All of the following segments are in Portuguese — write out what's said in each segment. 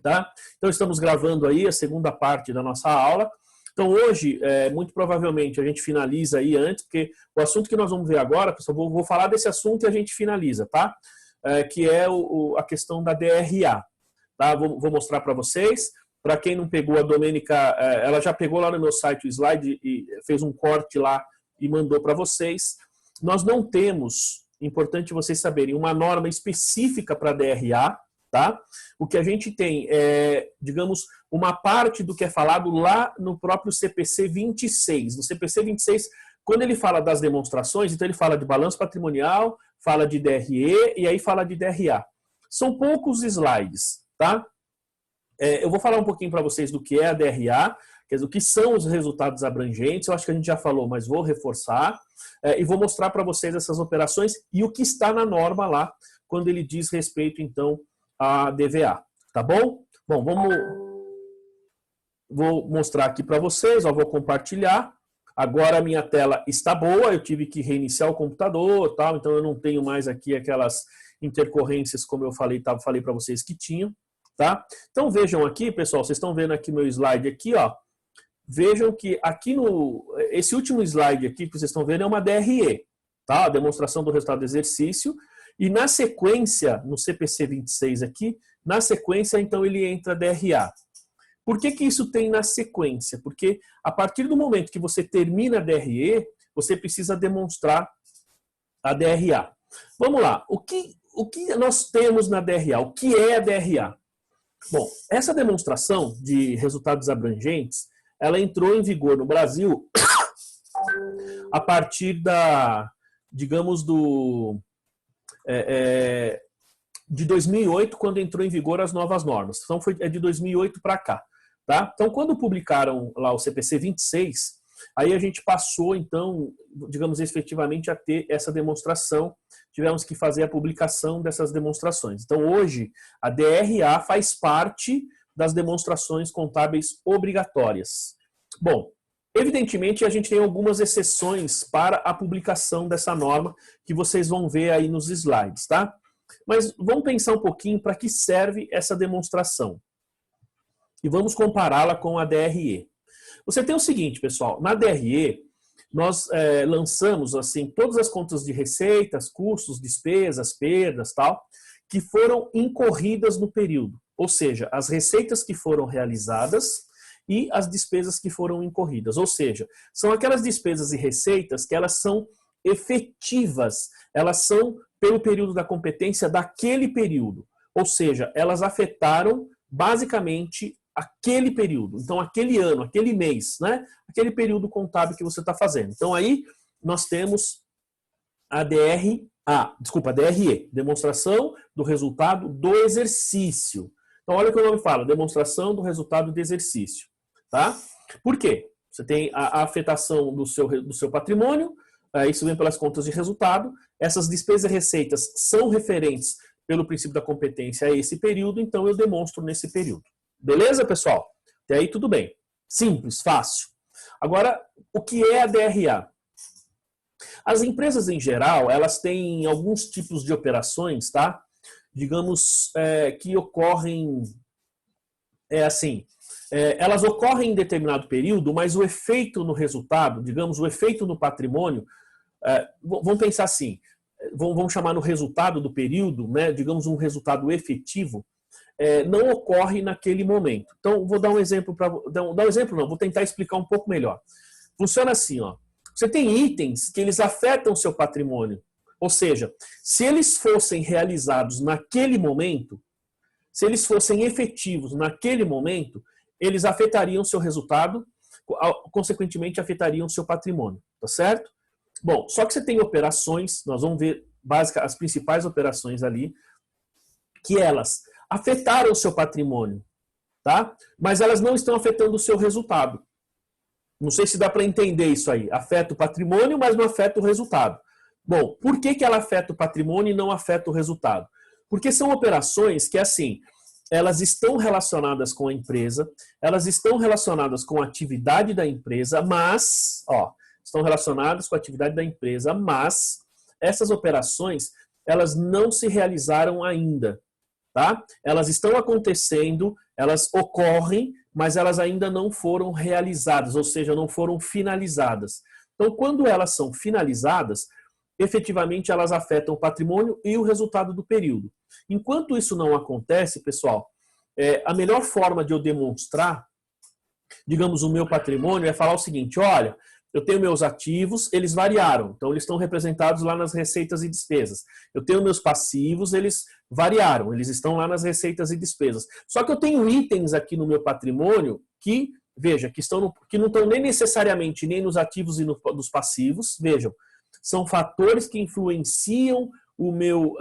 Tá? Então estamos gravando aí a segunda parte da nossa aula. Então hoje, muito provavelmente, a gente finaliza aí antes, porque o assunto que nós vamos ver agora, pessoal, vou falar desse assunto e a gente finaliza, tá? Que é a questão da DRA. Tá? Vou mostrar para vocês. Para quem não pegou, a Domênica, ela já pegou lá no meu site o slide e fez um corte lá e mandou para vocês. Nós não temos, importante vocês saberem, uma norma específica para a DRA, tá? O que a gente tem é, digamos, uma parte do que é falado lá no próprio CPC 26. No CPC 26, quando ele fala das demonstrações, então ele fala de balanço patrimonial, fala de DRE e aí fala de DRA. São poucos slides, tá? Eu vou falar um pouquinho para vocês do que é a DRA, quer dizer, o que são os resultados abrangentes, eu acho que a gente já falou, mas vou reforçar, e vou mostrar para vocês essas operações e o que está na norma lá, quando ele diz respeito, então, a DVA, tá bom? Bom, vou mostrar aqui para vocês, vou compartilhar. Agora a minha tela está boa, eu tive que reiniciar o computador, tal, então eu não tenho mais aqui aquelas intercorrências como eu falei para vocês que tinham, tá? Então vejam aqui, pessoal, vocês estão vendo aqui meu slide aqui, ó. Vejam que aqui esse último slide aqui que vocês estão vendo é uma DRE, tá? A demonstração do resultado do exercício. E na sequência, no CPC 26 aqui, na sequência, então, ele entra DRA. Por que isso tem na sequência? Porque a partir do momento que você termina a DRE, você precisa demonstrar a DRA. Vamos lá. O que nós temos na DRA? O que é a DRA? Bom, essa demonstração de resultados abrangentes, ela entrou em vigor no Brasil a partir digamos, de 2008, quando entrou em vigor as novas normas. Então, é de 2008 para cá. Tá? Então, quando publicaram lá o CPC 26, aí a gente passou, então, digamos, efetivamente a ter essa demonstração. Tivemos que fazer a publicação dessas demonstrações. Então, hoje, a DRA faz parte das demonstrações contábeis obrigatórias. Bom, evidentemente, a gente tem algumas exceções para a publicação dessa norma, que vocês vão ver aí nos slides, tá? Mas vamos pensar um pouquinho para que serve essa demonstração. E vamos compará-la com a DRE. Você tem o seguinte, pessoal, na DRE, nós lançamos assim todas as contas de receitas, custos, despesas, perdas, tal, que foram incorridas no período. Ou seja, as receitas que foram realizadas e as despesas que foram incorridas. Ou seja, são aquelas despesas e receitas que elas são efetivas, elas são pelo período da competência daquele período. Ou seja, elas afetaram basicamente aquele período. Então, aquele ano, aquele mês, né? Aquele período contábil que você está fazendo. Então, aí nós temos a DRE, demonstração do resultado do exercício. Então, olha o que o nome fala, demonstração do resultado do exercício. Tá? Por quê? Você tem a afetação do seu patrimônio, isso vem pelas contas de resultado, essas despesas e receitas são referentes pelo princípio da competência a esse período, então eu demonstro nesse período. Beleza, pessoal? Até aí tudo bem. Simples, fácil. Agora, o que é a DRA? As empresas em geral, elas têm alguns tipos de operações, tá? Digamos, que ocorrem, elas ocorrem em determinado período, mas o efeito no resultado, digamos, o efeito no patrimônio, vamos pensar assim, vamos chamar no resultado do período, né, digamos um resultado efetivo, não ocorre naquele momento. Então, vou dar um exemplo, vou tentar explicar um pouco melhor. Funciona assim, ó. Você tem itens que eles afetam o seu patrimônio, ou seja, se eles fossem realizados naquele momento, se eles fossem efetivos naquele momento, eles afetariam o seu resultado, consequentemente afetariam o seu patrimônio, tá certo? Bom, só que você tem operações, nós vamos ver as principais operações ali, que elas afetaram o seu patrimônio, tá? Mas elas não estão afetando o seu resultado. Não sei se dá para entender isso aí. Afeta o patrimônio, mas não afeta o resultado. Bom, por que ela afeta o patrimônio e não afeta o resultado? Porque são operações que, assim, elas estão relacionadas com a empresa, elas estão relacionadas com a atividade da empresa, mas, estão relacionadas com a atividade da empresa, mas essas operações, elas não se realizaram ainda. tá? Elas estão acontecendo, elas ocorrem, mas elas ainda não foram realizadas, ou seja, não foram finalizadas. Então, quando elas são finalizadas, efetivamente elas afetam o patrimônio e o resultado do período. Enquanto isso não acontece, pessoal, a melhor forma de eu demonstrar, digamos, o meu patrimônio é falar o seguinte: olha, eu tenho meus ativos, eles variaram, então eles estão representados lá nas receitas e despesas. Eu tenho meus passivos, eles variaram, eles estão lá nas receitas e despesas. Só que eu tenho itens aqui no meu patrimônio que, veja, que não estão nem necessariamente nem nos ativos e nos passivos, vejam, são fatores que influenciam o meu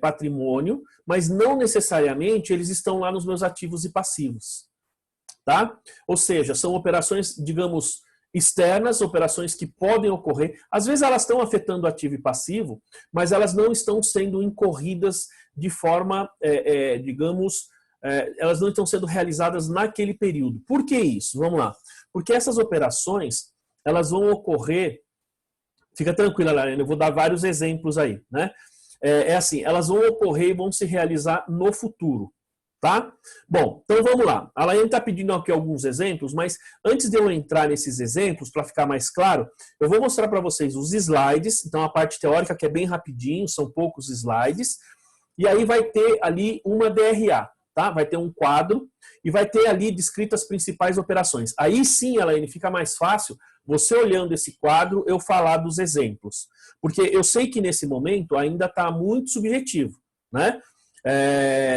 patrimônio, mas não necessariamente eles estão lá nos meus ativos e passivos. Tá? Ou seja, são operações, digamos, externas, operações que podem ocorrer. Às vezes elas estão afetando ativo e passivo, mas elas não estão sendo incorridas de forma, digamos, elas não estão sendo realizadas naquele período. Por que isso? Vamos lá. Porque essas operações, elas vão ocorrer, fica tranquila, Lariane, eu vou dar vários exemplos aí, né? Assim, elas vão ocorrer e vão se realizar no futuro. Tá? Bom, então vamos lá. A Laiane está pedindo aqui alguns exemplos, mas antes de eu entrar nesses exemplos, para ficar mais claro, eu vou mostrar para vocês os slides, então a parte teórica que é bem rapidinho, são poucos slides, e aí vai ter ali uma DRA, tá? Vai ter um quadro e vai ter ali descritas as principais operações. Aí sim, Laiane, fica mais fácil você olhando esse quadro, eu falar dos exemplos. Porque eu sei que nesse momento ainda está muito subjetivo, né?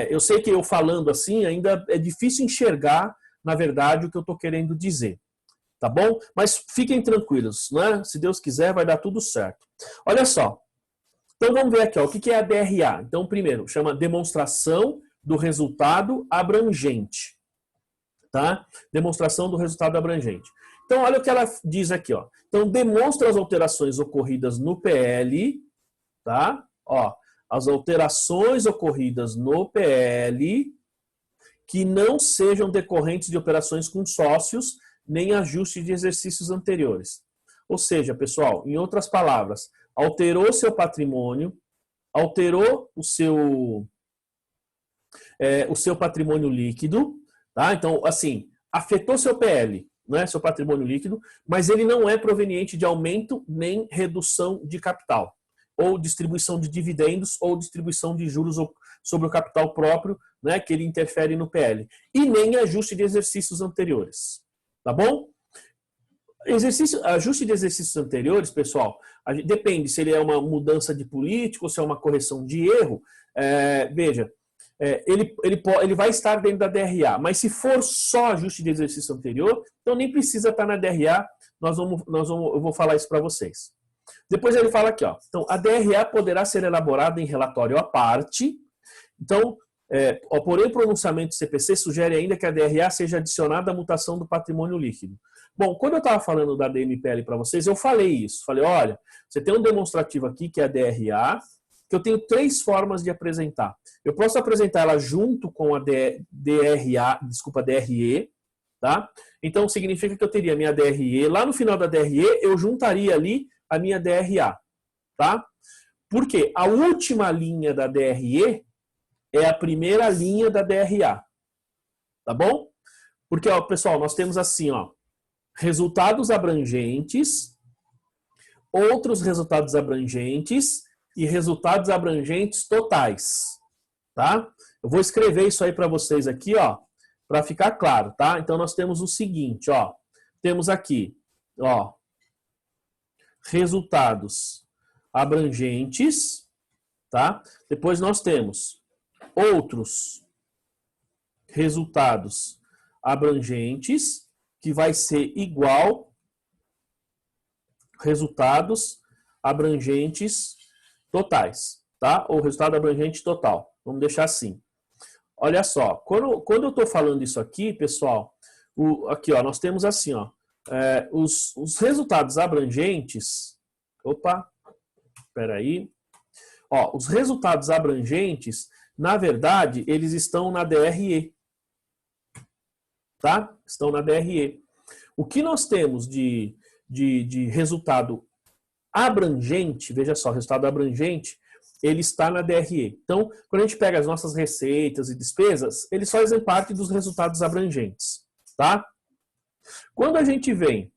Eu sei que eu falando assim ainda é difícil enxergar, na verdade, o que eu estou querendo dizer. Tá bom? Mas fiquem tranquilos, né? Se Deus quiser, vai dar tudo certo. Olha só. Então vamos ver aqui, ó, o que é a DRA. Então, primeiro, chama demonstração do resultado abrangente. Tá? Demonstração do resultado abrangente. Então, olha o que ela diz aqui, ó. Então, demonstra as alterações ocorridas no PL, tá? Ó, as alterações ocorridas no PL que não sejam decorrentes de operações com sócios, nem ajuste de exercícios anteriores. Ou seja, pessoal, em outras palavras, alterou seu patrimônio, alterou o seu patrimônio líquido, tá? Então, assim, afetou seu PL, né, seu patrimônio líquido, mas ele não é proveniente de aumento nem redução de capital, ou distribuição de dividendos, ou distribuição de juros sobre o capital próprio, né, que ele interfere no PL. E nem ajuste de exercícios anteriores. Tá bom? Ajuste de exercícios anteriores, pessoal, depende se ele é uma mudança de política ou se é uma correção de erro. Veja, ele vai estar dentro da DRA, mas se for só ajuste de exercício anterior, então nem precisa estar na DRA, eu vou falar isso para vocês. Depois ele fala aqui, ó. Então, a DRA poderá ser elaborada em relatório à parte. Então, porém, o pronunciamento do CPC sugere ainda que a DRA seja adicionada à mutação do patrimônio líquido. Bom, quando eu estava falando da DMPL para vocês, eu falei isso. Falei, olha, você tem um demonstrativo aqui, que é a DRA, que eu tenho 3 formas de apresentar. Eu posso apresentar ela junto com a DRE, tá? Então, significa que eu teria a minha DRE. Lá no final da DRE, eu juntaria ali a minha DRA, tá? Porque a última linha da DRE é a primeira linha da DRA, tá bom? Porque, ó, pessoal, nós temos assim, ó, resultados abrangentes, outros resultados abrangentes e resultados abrangentes totais, tá? Eu vou escrever isso aí para vocês aqui, ó, para ficar claro, tá? Então, nós temos o seguinte, ó, temos aqui, ó, resultados abrangentes, tá? Depois nós temos outros resultados abrangentes, que vai ser igual resultados abrangentes totais, tá? Ou resultado abrangente total. Vamos deixar assim. Olha só, quando eu estou falando isso aqui, pessoal, aqui, ó, nós temos assim, ó, os resultados abrangentes, ó, os resultados abrangentes, na verdade, eles estão na DRE, tá? Estão na DRE. O que nós temos de resultado abrangente, veja só, resultado abrangente, ele está na DRE. Então, quando a gente pega as nossas receitas e despesas, eles fazem parte dos resultados abrangentes, tá? Quando a gente vem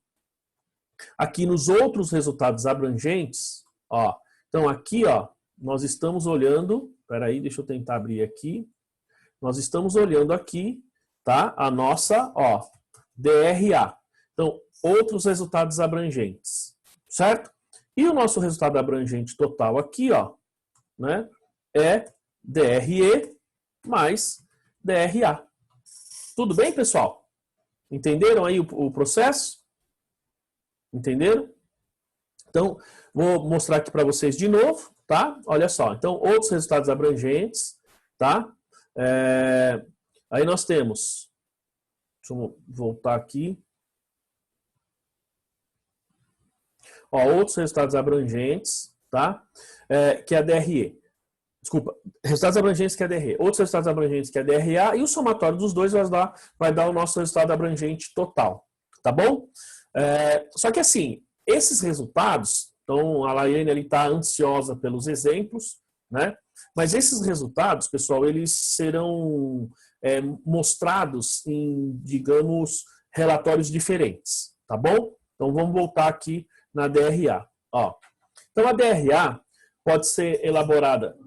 aqui nos outros resultados abrangentes, ó, então aqui, ó, nós estamos olhando, peraí, deixa eu tentar abrir aqui, nós estamos olhando aqui, tá, a nossa, ó, DRA. Então, outros resultados abrangentes, certo? E o nosso resultado abrangente total aqui, ó, né, é DRE mais DRA. Tudo bem, pessoal? Entenderam aí o processo? Entenderam? Então, vou mostrar aqui para vocês de novo, tá? Olha só, então, outros resultados abrangentes, tá? Aí nós temos, deixa eu voltar aqui. Ó, outros resultados abrangentes, tá? Que é a DRE. Desculpa, resultados abrangentes que é a DRE. Outros resultados abrangentes que é a DRA, e o somatório dos dois vai dar o nosso resultado abrangente total, tá bom? Só que assim, esses resultados, então a Laiane ali está ansiosa pelos exemplos, né? Mas esses resultados, pessoal, eles serão mostrados em, digamos, relatórios diferentes, tá bom? Então vamos voltar aqui na DRA. Ó. Então a DRA pode ser elaborada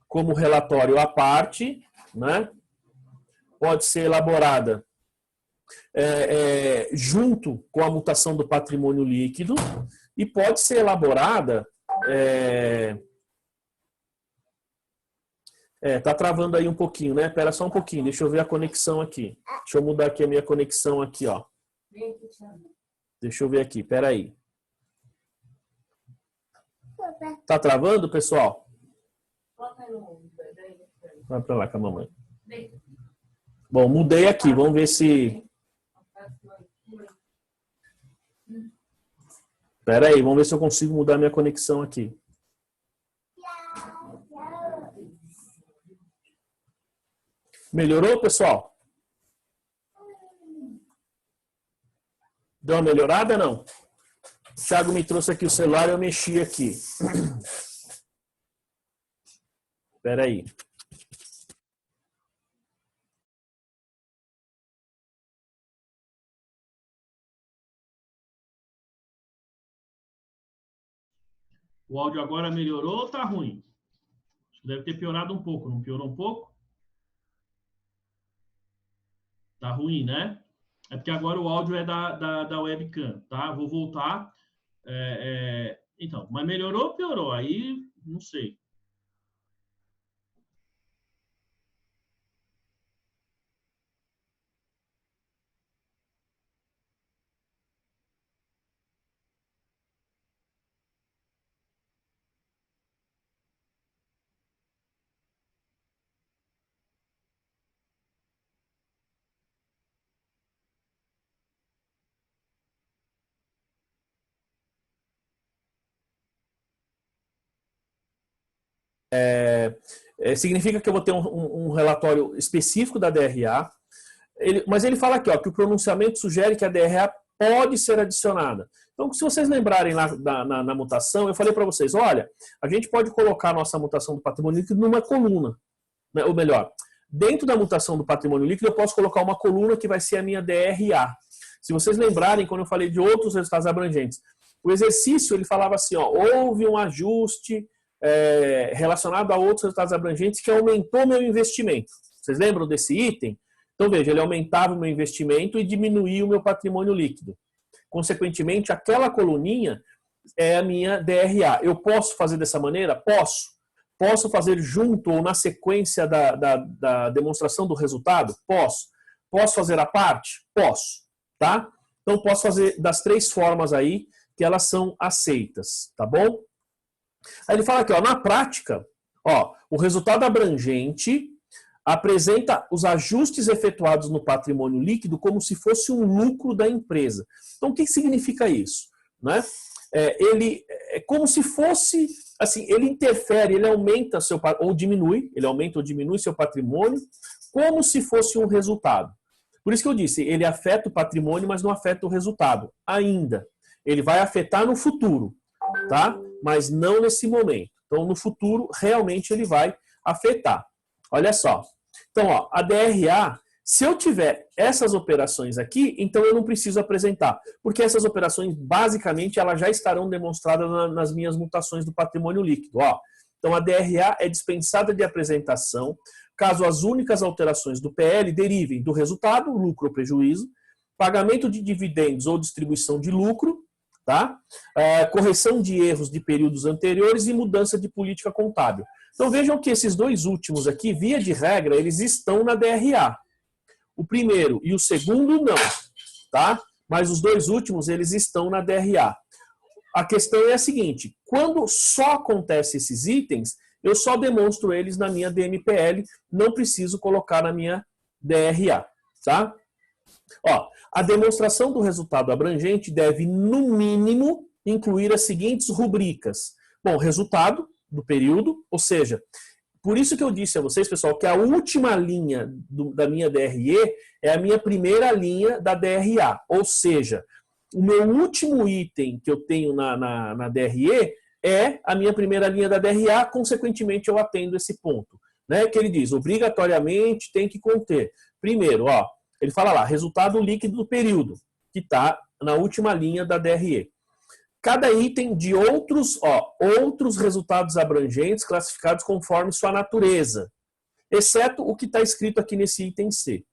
como relatório à parte, né? Pode ser elaborada junto com a mutação do patrimônio líquido e pode ser elaborada... tá travando aí um pouquinho, né? Espera só um pouquinho, deixa eu ver a conexão aqui. Deixa eu mudar aqui a minha conexão aqui, ó. Deixa eu ver aqui, espera aí. Tá travando, pessoal? Vai pra lá com a mamãe. Bom, mudei aqui, vamos ver se... Espera aí, vamos ver se eu consigo mudar minha conexão aqui. Melhorou, pessoal? Deu uma melhorada, não? O Thiago me trouxe aqui o celular e eu mexi aqui. Espera aí. O áudio agora melhorou ou tá ruim? Deve ter piorado um pouco, não piorou um pouco? Tá ruim, né? É porque agora o áudio é da webcam, tá? Vou voltar. Então, mas melhorou ou piorou? Aí, não sei. Significa que eu vou ter um relatório específico da DRA, mas ele fala aqui, ó, que o pronunciamento sugere que a DRA pode ser adicionada. Então, se vocês lembrarem na mutação, eu falei para vocês, olha, a gente pode colocar a nossa mutação do patrimônio líquido numa coluna, né? Ou melhor, dentro da mutação do patrimônio líquido, eu posso colocar uma coluna que vai ser a minha DRA. Se vocês lembrarem, quando eu falei de outros resultados abrangentes, o exercício, ele falava assim, ó, houve um ajuste relacionado a outros resultados abrangentes que aumentou meu investimento. Vocês lembram desse item? Então, veja, ele aumentava o meu investimento e diminuía o meu patrimônio líquido. Consequentemente, aquela coluninha é a minha DRA. Eu posso fazer dessa maneira? Posso. Posso fazer junto ou na sequência da demonstração do resultado? Posso. Posso fazer à parte? Posso. Tá? Então, posso fazer das três formas aí que elas são aceitas. Tá bom? Aí ele fala aqui, ó, na prática, ó, o resultado abrangente apresenta os ajustes efetuados no patrimônio líquido como se fosse um lucro da empresa. Então, o que significa isso? Né? Ele é como se fosse, assim, ele interfere, ele aumenta ou diminui, ele aumenta ou diminui seu patrimônio como se fosse um resultado. Por isso que eu disse, ele afeta o patrimônio, mas não afeta o resultado ainda. Ele vai afetar no futuro, tá? Mas não nesse momento. Então, no futuro, realmente ele vai afetar. Olha só. Então, ó, a DRA, se eu tiver essas operações aqui, então eu não preciso apresentar, porque essas operações, basicamente, elas já estarão demonstradas nas minhas mutações do patrimônio líquido. Ó. Então, a DRA é dispensada de apresentação caso as únicas alterações do PL derivem do resultado, lucro ou prejuízo, pagamento de dividendos ou distribuição de lucro, tá? Correção de erros de períodos anteriores e mudança de política contábil. Então vejam que esses dois últimos aqui, via de regra, eles estão na DRA. O primeiro e o segundo não, tá? Mas os dois últimos, eles estão na DRA. A questão é a seguinte, quando só acontecem esses itens, eu só demonstro eles na minha DMPL, não preciso colocar na minha DRA, tá? Ó, a demonstração do resultado abrangente deve, no mínimo, incluir as seguintes rubricas. Bom, resultado do período, ou seja, por isso que eu disse a vocês, pessoal, que a última linha da minha DRE é a minha primeira linha da DRA, ou seja, o meu último item que eu tenho na DRE é a minha primeira linha da DRA, consequentemente eu atendo esse ponto, né? Que ele diz, obrigatoriamente tem que conter. Primeiro, ó, ele fala lá, resultado líquido do período, que está na última linha da DRE. Cada item de outros resultados abrangentes classificados conforme sua natureza, exceto o que está escrito aqui nesse item C.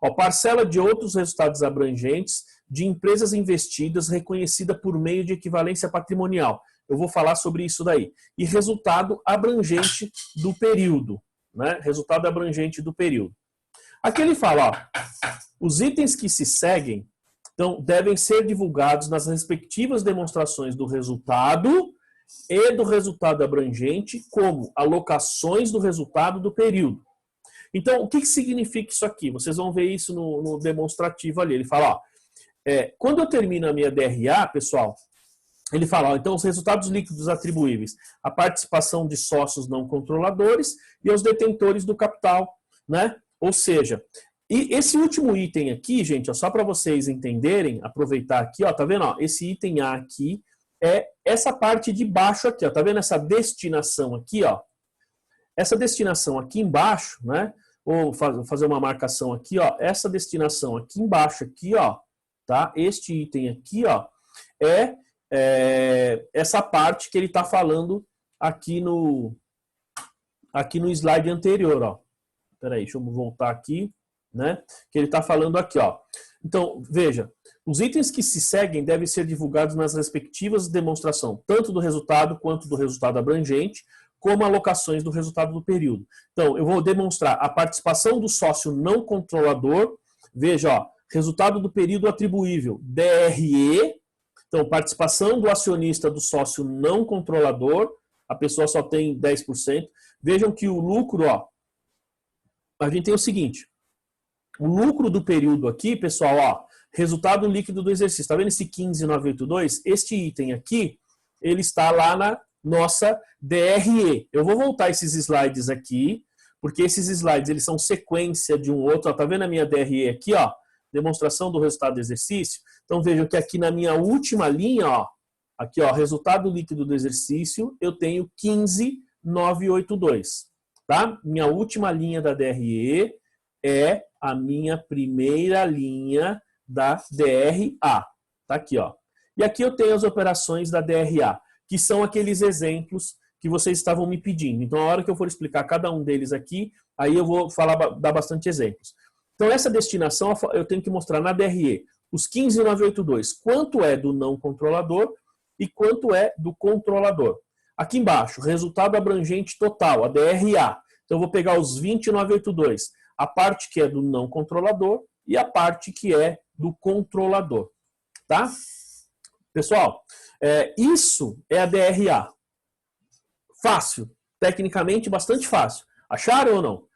Ó, parcela de outros resultados abrangentes de empresas investidas reconhecida por meio de equivalência patrimonial. Eu vou falar sobre isso daí. E resultado abrangente do período, né? Resultado abrangente do período. Aqui ele fala, ó, os itens que se seguem então, devem ser divulgados nas respectivas demonstrações do resultado e do resultado abrangente, como alocações do resultado do período. Então, o que significa isso aqui? Vocês vão ver isso no demonstrativo ali. Ele fala, ó, quando eu termino a minha DRA, pessoal, ele fala, ó, então os resultados líquidos atribuíveis à participação de sócios não controladores e aos detentores do capital, né? Ou seja, e esse último item aqui, gente, ó, só para vocês entenderem, aproveitar aqui, ó, tá vendo? Ó, esse item A aqui é essa parte de baixo aqui, ó, tá vendo essa destinação aqui, ó? Essa destinação aqui embaixo, né? Ou fazer uma marcação aqui, ó, essa destinação aqui embaixo aqui, ó, tá? Este item aqui, ó, é essa parte que ele está falando aqui no slide anterior, ó. Peraí, deixa eu voltar aqui, né? Que ele está falando aqui, ó. Então, veja, os itens que se seguem devem ser divulgados nas respectivas demonstrações, tanto do resultado quanto do resultado abrangente, como alocações do resultado do período. Então, eu vou demonstrar a participação do sócio não controlador, veja, ó, resultado do período atribuível, DRE. Então, participação do acionista do sócio não controlador, a pessoa só tem 10%. Vejam que o lucro, ó, a gente tem o seguinte, o lucro do período aqui, pessoal, ó, resultado líquido do exercício. Está vendo esse 15982? Este item aqui, ele está lá na nossa DRE. Eu vou voltar esses slides aqui, porque esses slides, eles são sequência de um outro. Ó, tá vendo a minha DRE aqui, ó? Demonstração do resultado do exercício. Então vejam que aqui na minha última linha, ó, aqui, ó, resultado líquido do exercício, eu tenho 15982, tá? Minha última linha da DRE é a minha primeira linha da DRA, tá aqui, ó. E aqui eu tenho as operações da DRA, que são aqueles exemplos que vocês estavam me pedindo. Então, a hora que eu for explicar cada um deles aqui, aí eu vou dar bastante exemplos. Então, essa destinação eu tenho que mostrar na DRE os 15982, quanto é do não controlador e quanto é do controlador. Aqui embaixo, resultado abrangente total, a DRA. Então, eu vou pegar os 20982, a parte que é do não controlador e a parte que é do controlador. Tá? Pessoal, isso é a DRA. Fácil, tecnicamente bastante fácil. Acharam ou não?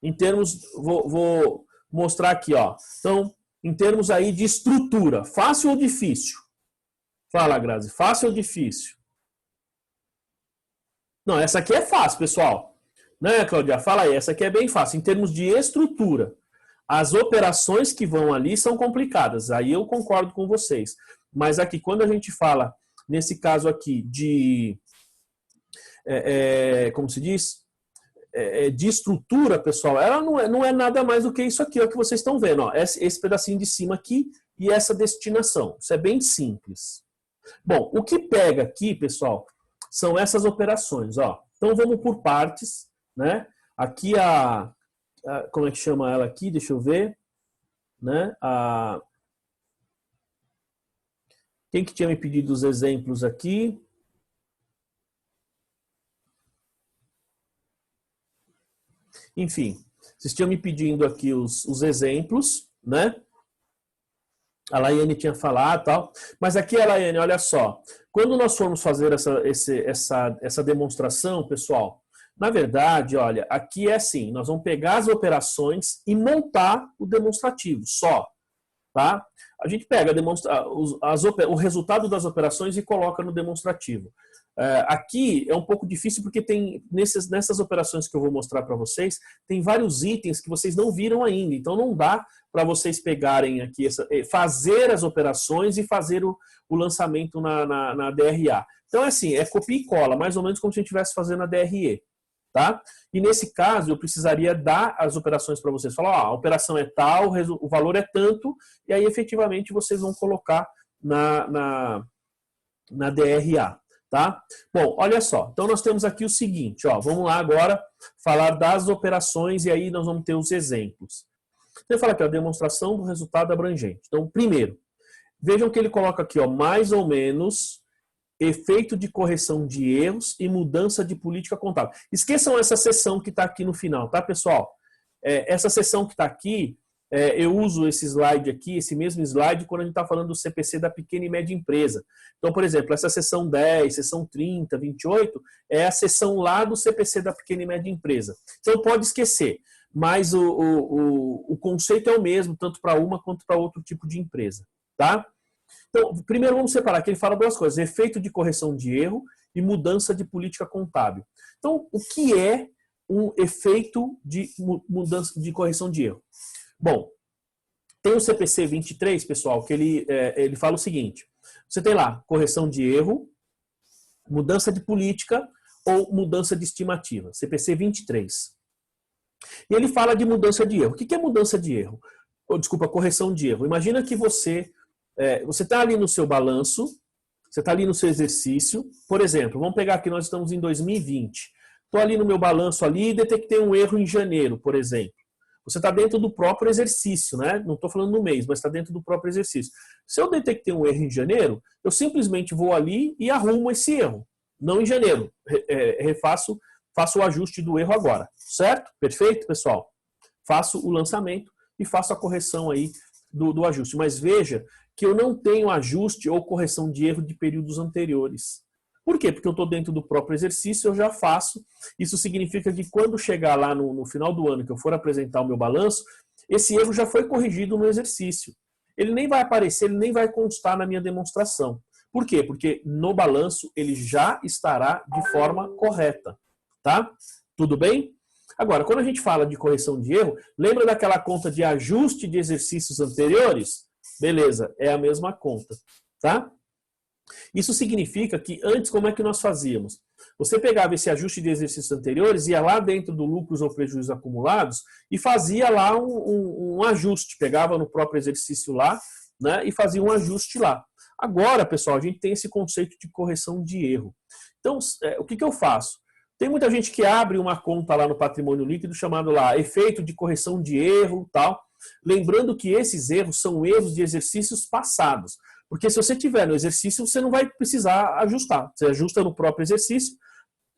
Em termos, vou mostrar aqui, ó. Então, em termos aí de estrutura, fácil ou difícil? Fala, Grazi, fácil ou difícil? Não, essa aqui é fácil, pessoal. Né, Cláudia? Fala aí, essa aqui é bem fácil. Em termos de estrutura, as operações que vão ali são complicadas. Aí eu concordo com vocês. Mas aqui, quando a gente fala, nesse caso aqui, de como se diz, de estrutura, pessoal, ela não é nada mais do que isso aqui, ó, que vocês estão vendo, ó, esse pedacinho de cima aqui e essa destinação. Isso é bem simples. Bom, o que pega aqui, pessoal, são essas operações, ó. Então vamos por partes, né? Aqui como é que chama ela aqui? Deixa eu ver, né? Quem que tinha me pedido os exemplos aqui? Enfim, vocês tinham me pedindo aqui os exemplos, né? A Laiane tinha falado e tal. Mas aqui, Laiane, olha só. Quando nós formos fazer essa demonstração, pessoal, na verdade, olha, aqui é assim, nós vamos pegar as operações e montar o demonstrativo, só. Tá? A gente pega o resultado das operações e coloca no demonstrativo. Aqui é um pouco difícil porque tem nessas operações que eu vou mostrar para vocês, tem vários itens que vocês não viram ainda. Então não dá para vocês pegarem aqui, fazer as operações e fazer o lançamento na DRA. Então assim, é copia e cola, mais ou menos como se a gente estivesse fazendo a DRE. Tá? E nesse caso eu precisaria dar as operações para vocês, falar, ó, a operação é tal, o valor é tanto, e aí efetivamente vocês vão colocar na DRA. Tá? Bom, olha só, então nós temos aqui o seguinte, ó, vamos lá agora falar das operações e aí nós vamos ter os exemplos. Então eu falo aqui, a demonstração do resultado abrangente. Então, primeiro, vejam que ele coloca aqui, ó, mais ou menos efeito de correção de erros e mudança de política contábil. Esqueçam essa seção que está aqui no final, tá, pessoal? Essa seção que está aqui, eu uso esse slide aqui, esse mesmo slide, quando a gente está falando do CPC da pequena e média empresa. Então, por exemplo, essa seção 10, seção 30, 28, é a seção lá do CPC da pequena e média empresa. Então, pode esquecer, mas o conceito é o mesmo, tanto para uma quanto para outro tipo de empresa, tá? Então, primeiro vamos separar, que ele fala duas coisas, efeito de correção de erro e mudança de política contábil. Então, o que é um efeito de mudança de correção de erro? Bom, tem o CPC 23, pessoal, que ele fala o seguinte, você tem lá correção de erro, mudança de política ou mudança de estimativa, CPC 23. E ele fala de mudança de erro. O que é mudança de erro? Desculpa, correção de erro. Imagina que você está ali no seu balanço, você está ali no seu exercício, por exemplo, vamos pegar aqui, nós estamos em 2020, estou ali no meu balanço ali e detectei um erro em janeiro, por exemplo. Você está dentro do próprio exercício, né? Não estou falando no mês, mas está dentro do próprio exercício. Se eu detectei um erro em janeiro, eu simplesmente vou ali e arrumo esse erro. Não em janeiro, faço o ajuste do erro agora, certo? Perfeito, pessoal? Faço o lançamento e faço a correção aí do ajuste. Mas veja que eu não tenho ajuste ou correção de erro de períodos anteriores. Por quê? Porque eu estou dentro do próprio exercício, eu já faço. Isso significa que quando chegar lá no final do ano, que eu for apresentar o meu balanço, esse erro já foi corrigido no exercício. Ele nem vai aparecer, ele nem vai constar na minha demonstração. Por quê? Porque no balanço ele já estará de forma correta. Tá? Tudo bem? Agora, quando a gente fala de correção de erro, lembra daquela conta de ajuste de exercícios anteriores? Beleza, é a mesma conta, tá? Isso significa que antes, como é que nós fazíamos? Você pegava esse ajuste de exercícios anteriores, ia lá dentro do lucros ou prejuízos acumulados e fazia lá um ajuste, pegava no próprio exercício lá, né, e fazia um ajuste lá. Agora, pessoal, a gente tem esse conceito de correção de erro. Então, o que eu faço? Tem muita gente que abre uma conta lá no patrimônio líquido chamado lá efeito de correção de erro e tal. Lembrando que esses erros são erros de exercícios passados. Porque se você tiver no exercício, você não vai precisar ajustar. Você ajusta no próprio exercício.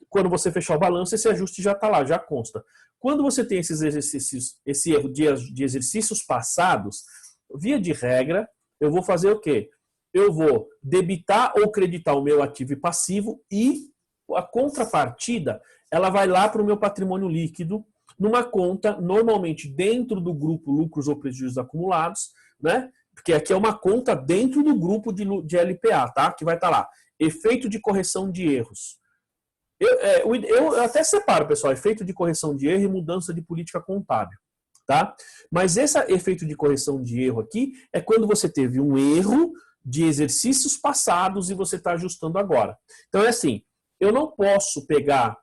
Quando você fechar o balanço, esse ajuste já está lá, já consta. Quando você tem esses exercícios, esse erro de exercícios passados, via de regra, eu vou fazer o quê? Eu vou debitar ou creditar o meu ativo e passivo e a contrapartida, ela vai lá para o meu patrimônio líquido, numa conta, normalmente dentro do grupo lucros ou prejuízos acumulados, né? Porque aqui é uma conta dentro do grupo de LPA, tá? Que vai estar lá. Efeito de correção de erros. Eu até separo, pessoal, efeito de correção de erro e mudança de política contábil, tá? Mas esse efeito de correção de erro aqui é quando você teve um erro de exercícios passados e você está ajustando agora. Então é assim, eu não posso pegar,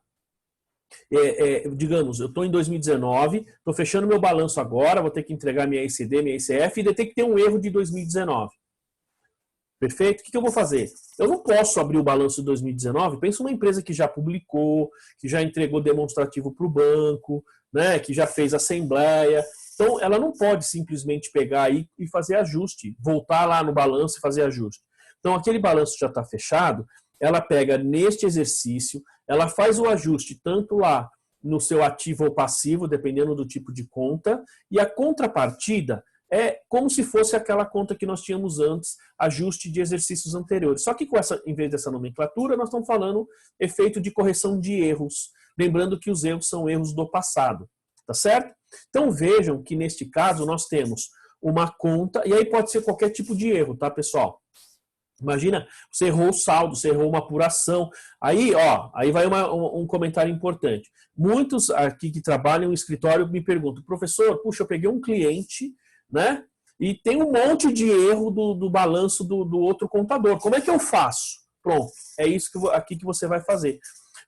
digamos, eu estou em 2019, estou fechando meu balanço agora, vou ter que entregar minha ICD, minha ICF, e tem que ter um erro de 2019. Perfeito? O que eu vou fazer? Eu não posso abrir o balanço de 2019, pensa numa empresa que já publicou, que já entregou demonstrativo para o banco, né, que já fez assembleia. Então, ela não pode simplesmente pegar aí e fazer ajuste, voltar lá no balanço e fazer ajuste. Então, aquele balanço já está fechado, ela pega neste exercício, ela faz o ajuste tanto lá no seu ativo ou passivo, dependendo do tipo de conta, e a contrapartida é como se fosse aquela conta que nós tínhamos antes, ajuste de exercícios anteriores. Só que com essa, em vez dessa nomenclatura, nós estamos falando efeito de correção de erros. Lembrando que os erros são erros do passado. Tá certo? Então vejam que neste caso nós temos uma conta, e aí pode ser qualquer tipo de erro, tá, pessoal? Imagina, você errou o saldo, você errou uma apuração. Aí, ó, aí vai um comentário importante. Muitos aqui que trabalham no escritório me perguntam, professor, puxa, eu peguei um cliente, né? E tem um monte de erro do balanço do outro contador. Como é que eu faço? Pronto, é isso aqui que você vai fazer.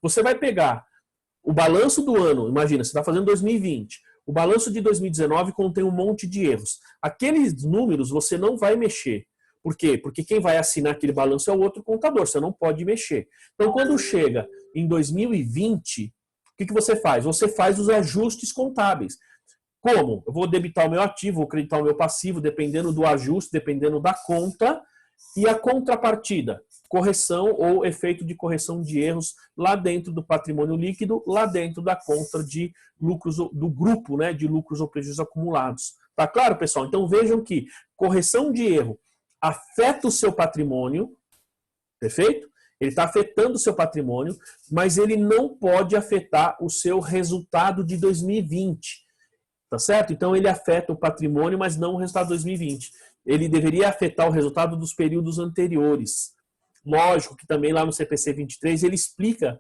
Você vai pegar o balanço do ano, imagina, você está fazendo 2020. O balanço de 2019 contém um monte de erros. Aqueles números você não vai mexer. Por quê? Porque quem vai assinar aquele balanço é o outro contador, você não pode mexer. Então, quando chega em 2020, o que você faz? Você faz os ajustes contábeis. Como? Eu vou debitar o meu ativo, vou creditar o meu passivo, dependendo do ajuste, dependendo da conta, e a contrapartida, correção ou efeito de correção de erros lá dentro do patrimônio líquido, lá dentro da conta de lucros, do grupo, né, de lucros ou prejuízos acumulados. Tá claro, pessoal? Então vejam que correção de erro afeta o seu patrimônio, perfeito? Ele está afetando o seu patrimônio, mas ele não pode afetar o seu resultado de 2020. Tá certo? Então ele afeta o patrimônio, mas não o resultado de 2020. Ele deveria afetar o resultado dos períodos anteriores. Lógico que também lá no CPC 23 ele explica,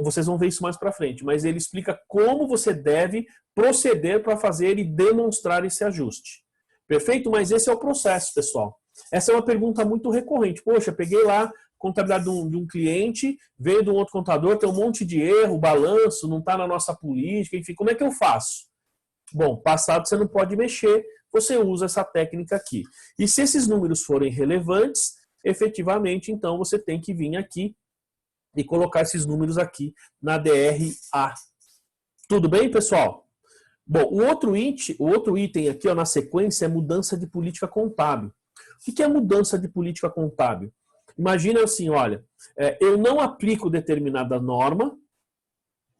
vocês vão ver isso mais para frente, mas ele explica como você deve proceder para fazer e demonstrar esse ajuste. Perfeito? Mas esse é o processo, pessoal. Essa é uma pergunta muito recorrente. Poxa, peguei lá contabilidade de um cliente, veio de um outro contador, tem um monte de erro, balanço, não está na nossa política, enfim, como é que eu faço? Bom, passado você não pode mexer, você usa essa técnica aqui. E se esses números forem relevantes, efetivamente, então você tem que vir aqui e colocar esses números aqui na DRA. Tudo bem, pessoal? Bom, o outro item aqui, ó, na sequência é mudança de política contábil. O que é mudança de política contábil? Imagina assim, olha, eu não aplico determinada norma,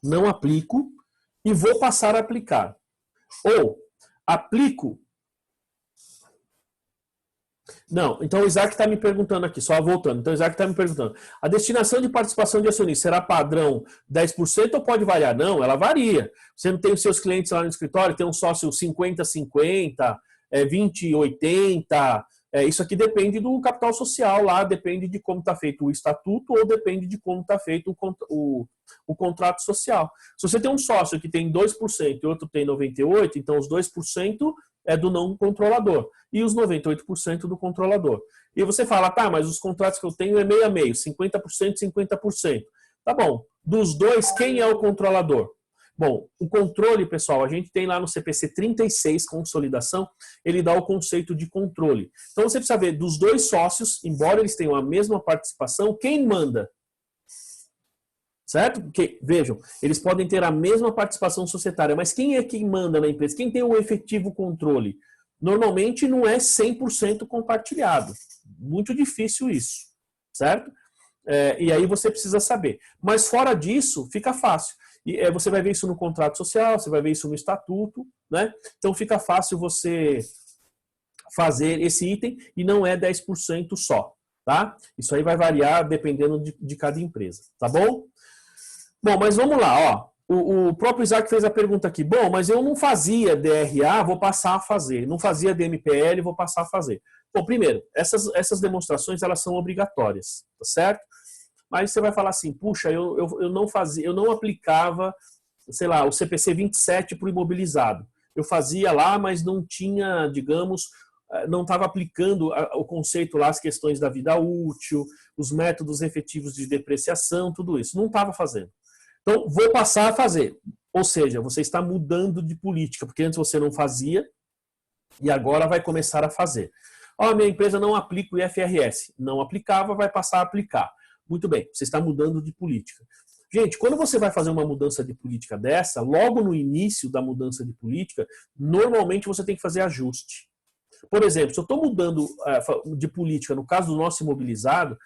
não aplico e vou passar a aplicar. Ou aplico. Não, então o Isaac está me perguntando aqui, só voltando. Então o Isaac está me perguntando: a destinação de participação de acionista será padrão 10% ou pode variar? Não, ela varia. Você não tem os seus clientes lá no escritório, tem um sócio 50-50, 20-80. Isso aqui depende do capital social lá, depende de como está feito o estatuto ou depende de como está feito o contrato social. Se você tem um sócio que tem 2% e outro tem 98%, então os 2% é do não controlador e os 98% do controlador. E você fala, tá, mas os contratos que eu tenho é meio a meio, 50%, 50%. Tá bom, dos dois, quem é o controlador? Bom, o controle, pessoal, a gente tem lá no CPC 36, consolidação, ele dá o conceito de controle. Então você precisa ver dos dois sócios, embora eles tenham a mesma participação, quem manda? Certo? Porque, vejam, eles podem ter a mesma participação societária, mas quem é que manda na empresa? Quem tem o efetivo controle? Normalmente não é 100% compartilhado. Muito difícil isso, certo? E aí você precisa saber. Mas fora disso, fica fácil. E você vai ver isso no contrato social, você vai ver isso no estatuto, né? Então fica fácil você fazer esse item e não é 10% só, tá? Isso aí vai variar dependendo de cada empresa, tá bom? Bom, mas vamos lá, ó. O próprio Isaac fez a pergunta aqui. Bom, mas eu não fazia DRA, vou passar a fazer. Não fazia DMPL, vou passar a fazer. Bom, primeiro, essas demonstrações elas são obrigatórias, tá certo? Mas você vai falar assim, puxa, eu não fazia, eu não aplicava, sei lá, o CPC 27 para o imobilizado. Eu fazia lá, mas não tinha, digamos, não estava aplicando o conceito lá, as questões da vida útil, os métodos efetivos de depreciação, tudo isso. Não estava fazendo. Então, vou passar a fazer. Ou seja, você está mudando de política, porque antes você não fazia e agora vai começar a fazer. Minha empresa não aplica o IFRS. Não aplicava, vai passar a aplicar. Muito bem, você está mudando de política. Gente, quando você vai fazer uma mudança de política dessa, logo no início da mudança de política, normalmente você tem que fazer ajuste. Por exemplo, se eu estou mudando de política, no caso do nosso imobilizado,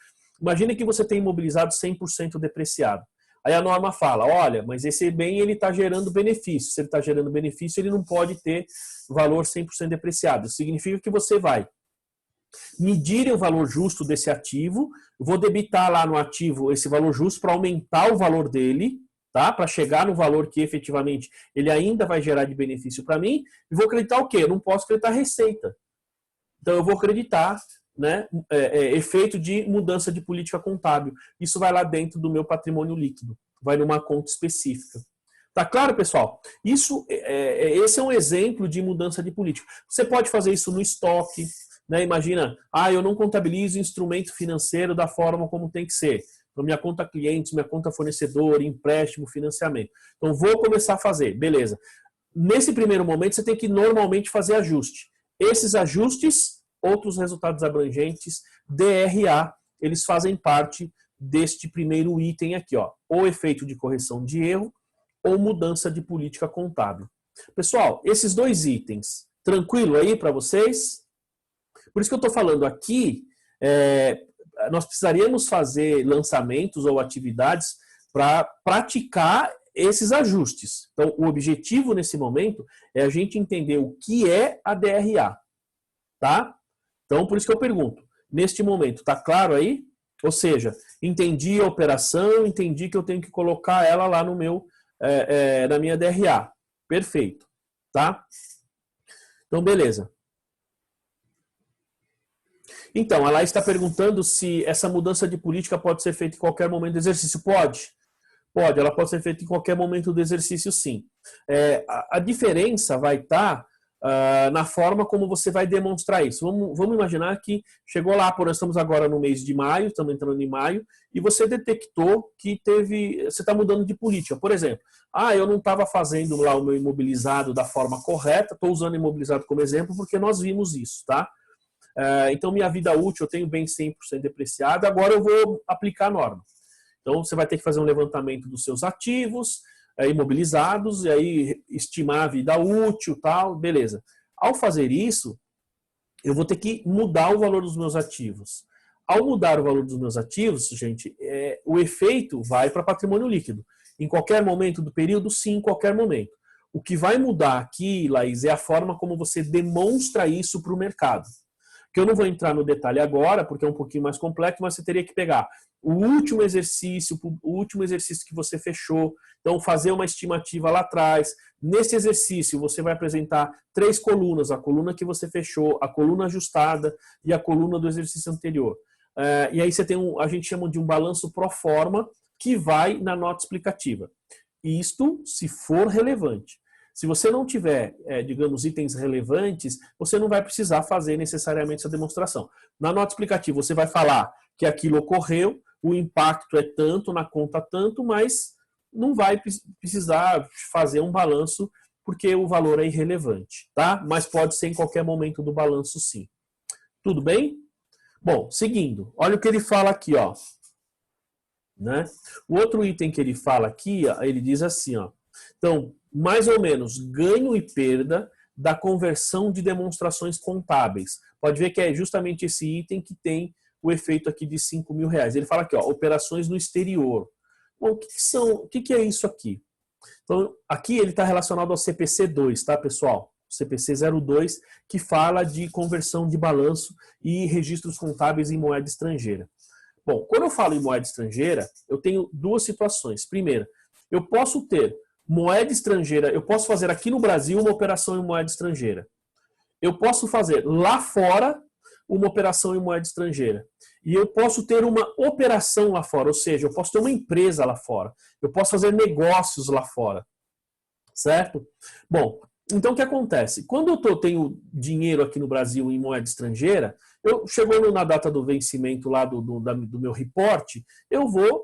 imagine que você tem imobilizado 100% depreciado. Aí a norma fala, olha, mas esse bem ele está gerando benefício. Se ele está gerando benefício, ele não pode ter valor 100% depreciado. Isso significa que você vai medir o valor justo desse ativo, vou debitar lá no ativo esse valor justo para aumentar o valor dele, tá? Para chegar no valor que efetivamente ele ainda vai gerar de benefício para mim, e vou acreditar o quê? Eu não posso acreditar receita. Então eu vou acreditar, né, efeito de mudança de política contábil. Isso vai lá dentro do meu patrimônio líquido, vai numa conta específica. Tá claro, pessoal? Esse é um exemplo de mudança de política. Você pode fazer isso no estoque, né? Imagina, eu não contabilizo instrumento financeiro da forma como tem que ser. Então, minha conta cliente, minha conta fornecedor, empréstimo, financiamento. Então, vou começar a fazer. Beleza. Nesse primeiro momento, você tem que normalmente fazer ajuste. Esses ajustes, outros resultados abrangentes, DRA, eles fazem parte deste primeiro item aqui, ó. Ou efeito de correção de erro, ou mudança de política contábil. Pessoal, esses dois itens, tranquilo aí para vocês? Por isso que eu estou falando aqui, nós precisaríamos fazer lançamentos ou atividades para praticar esses ajustes. Então, o objetivo nesse momento é a gente entender o que é a DRA. Tá? Então, por isso que eu pergunto, neste momento, tá claro aí? Ou seja, entendi a operação, entendi que eu tenho que colocar ela lá no meu, na minha DRA. Perfeito. Tá? Então, beleza. Então, ela está perguntando se essa mudança de política pode ser feita em qualquer momento do exercício. Pode. Pode, ela pode ser feita em qualquer momento do exercício, sim. A diferença vai estar na forma como você vai demonstrar isso. Vamos imaginar que chegou lá, nós estamos agora no mês de maio, estamos entrando em maio, e você detectou que você está mudando de política. Por exemplo, eu não estava fazendo lá o meu imobilizado da forma correta, estou usando imobilizado como exemplo porque nós vimos isso, tá? Então, minha vida útil, eu tenho bem 100% depreciado, agora eu vou aplicar a norma. Então, você vai ter que fazer um levantamento dos seus ativos imobilizados, e aí estimar a vida útil, tal, beleza. Ao fazer isso, eu vou ter que mudar o valor dos meus ativos. Ao mudar o valor dos meus ativos, gente, o efeito vai para patrimônio líquido. Em qualquer momento do período, sim, em qualquer momento. O que vai mudar aqui, Laís, é a forma como você demonstra isso para o mercado. Que eu não vou entrar no detalhe agora, porque é um pouquinho mais complexo, mas você teria que pegar o último exercício que você fechou, então fazer uma estimativa lá atrás. Nesse exercício, você vai apresentar 3 colunas, a coluna que você fechou, a coluna ajustada e a coluna do exercício anterior. E aí você tem a gente chama de um balanço pro forma, que vai na nota explicativa. Isto se for relevante. Se você não tiver, digamos, itens relevantes, você não vai precisar fazer necessariamente essa demonstração. Na nota explicativa, você vai falar que aquilo ocorreu, o impacto é tanto, na conta tanto, mas não vai precisar fazer um balanço porque o valor é irrelevante, tá? Mas pode ser em qualquer momento do balanço, sim. Tudo bem? Bom, seguindo, olha o que ele fala aqui, ó. Né? O outro item que ele fala aqui, ele diz assim, ó. Então, mais ou menos, ganho e perda da conversão de demonstrações contábeis. Pode ver que é justamente esse item que tem o efeito aqui de R$5.000. Ele fala aqui, ó, operações no exterior. Bom, o que é isso aqui? Então, aqui ele está relacionado ao CPC 2, tá, pessoal? O CPC 02, que fala de conversão de balanço e registros contábeis em moeda estrangeira. Bom, quando eu falo em moeda estrangeira, eu tenho duas situações. Primeira, eu posso ter moeda estrangeira, eu posso fazer aqui no Brasil uma operação em moeda estrangeira. Eu posso fazer lá fora uma operação em moeda estrangeira. E eu posso ter uma operação lá fora, ou seja, eu posso ter uma empresa lá fora. Eu posso fazer negócios lá fora. Certo? Bom, Então, o que acontece? Quando eu tenho dinheiro aqui no Brasil em moeda estrangeira, chegou na data do vencimento lá do meu reporte, eu vou,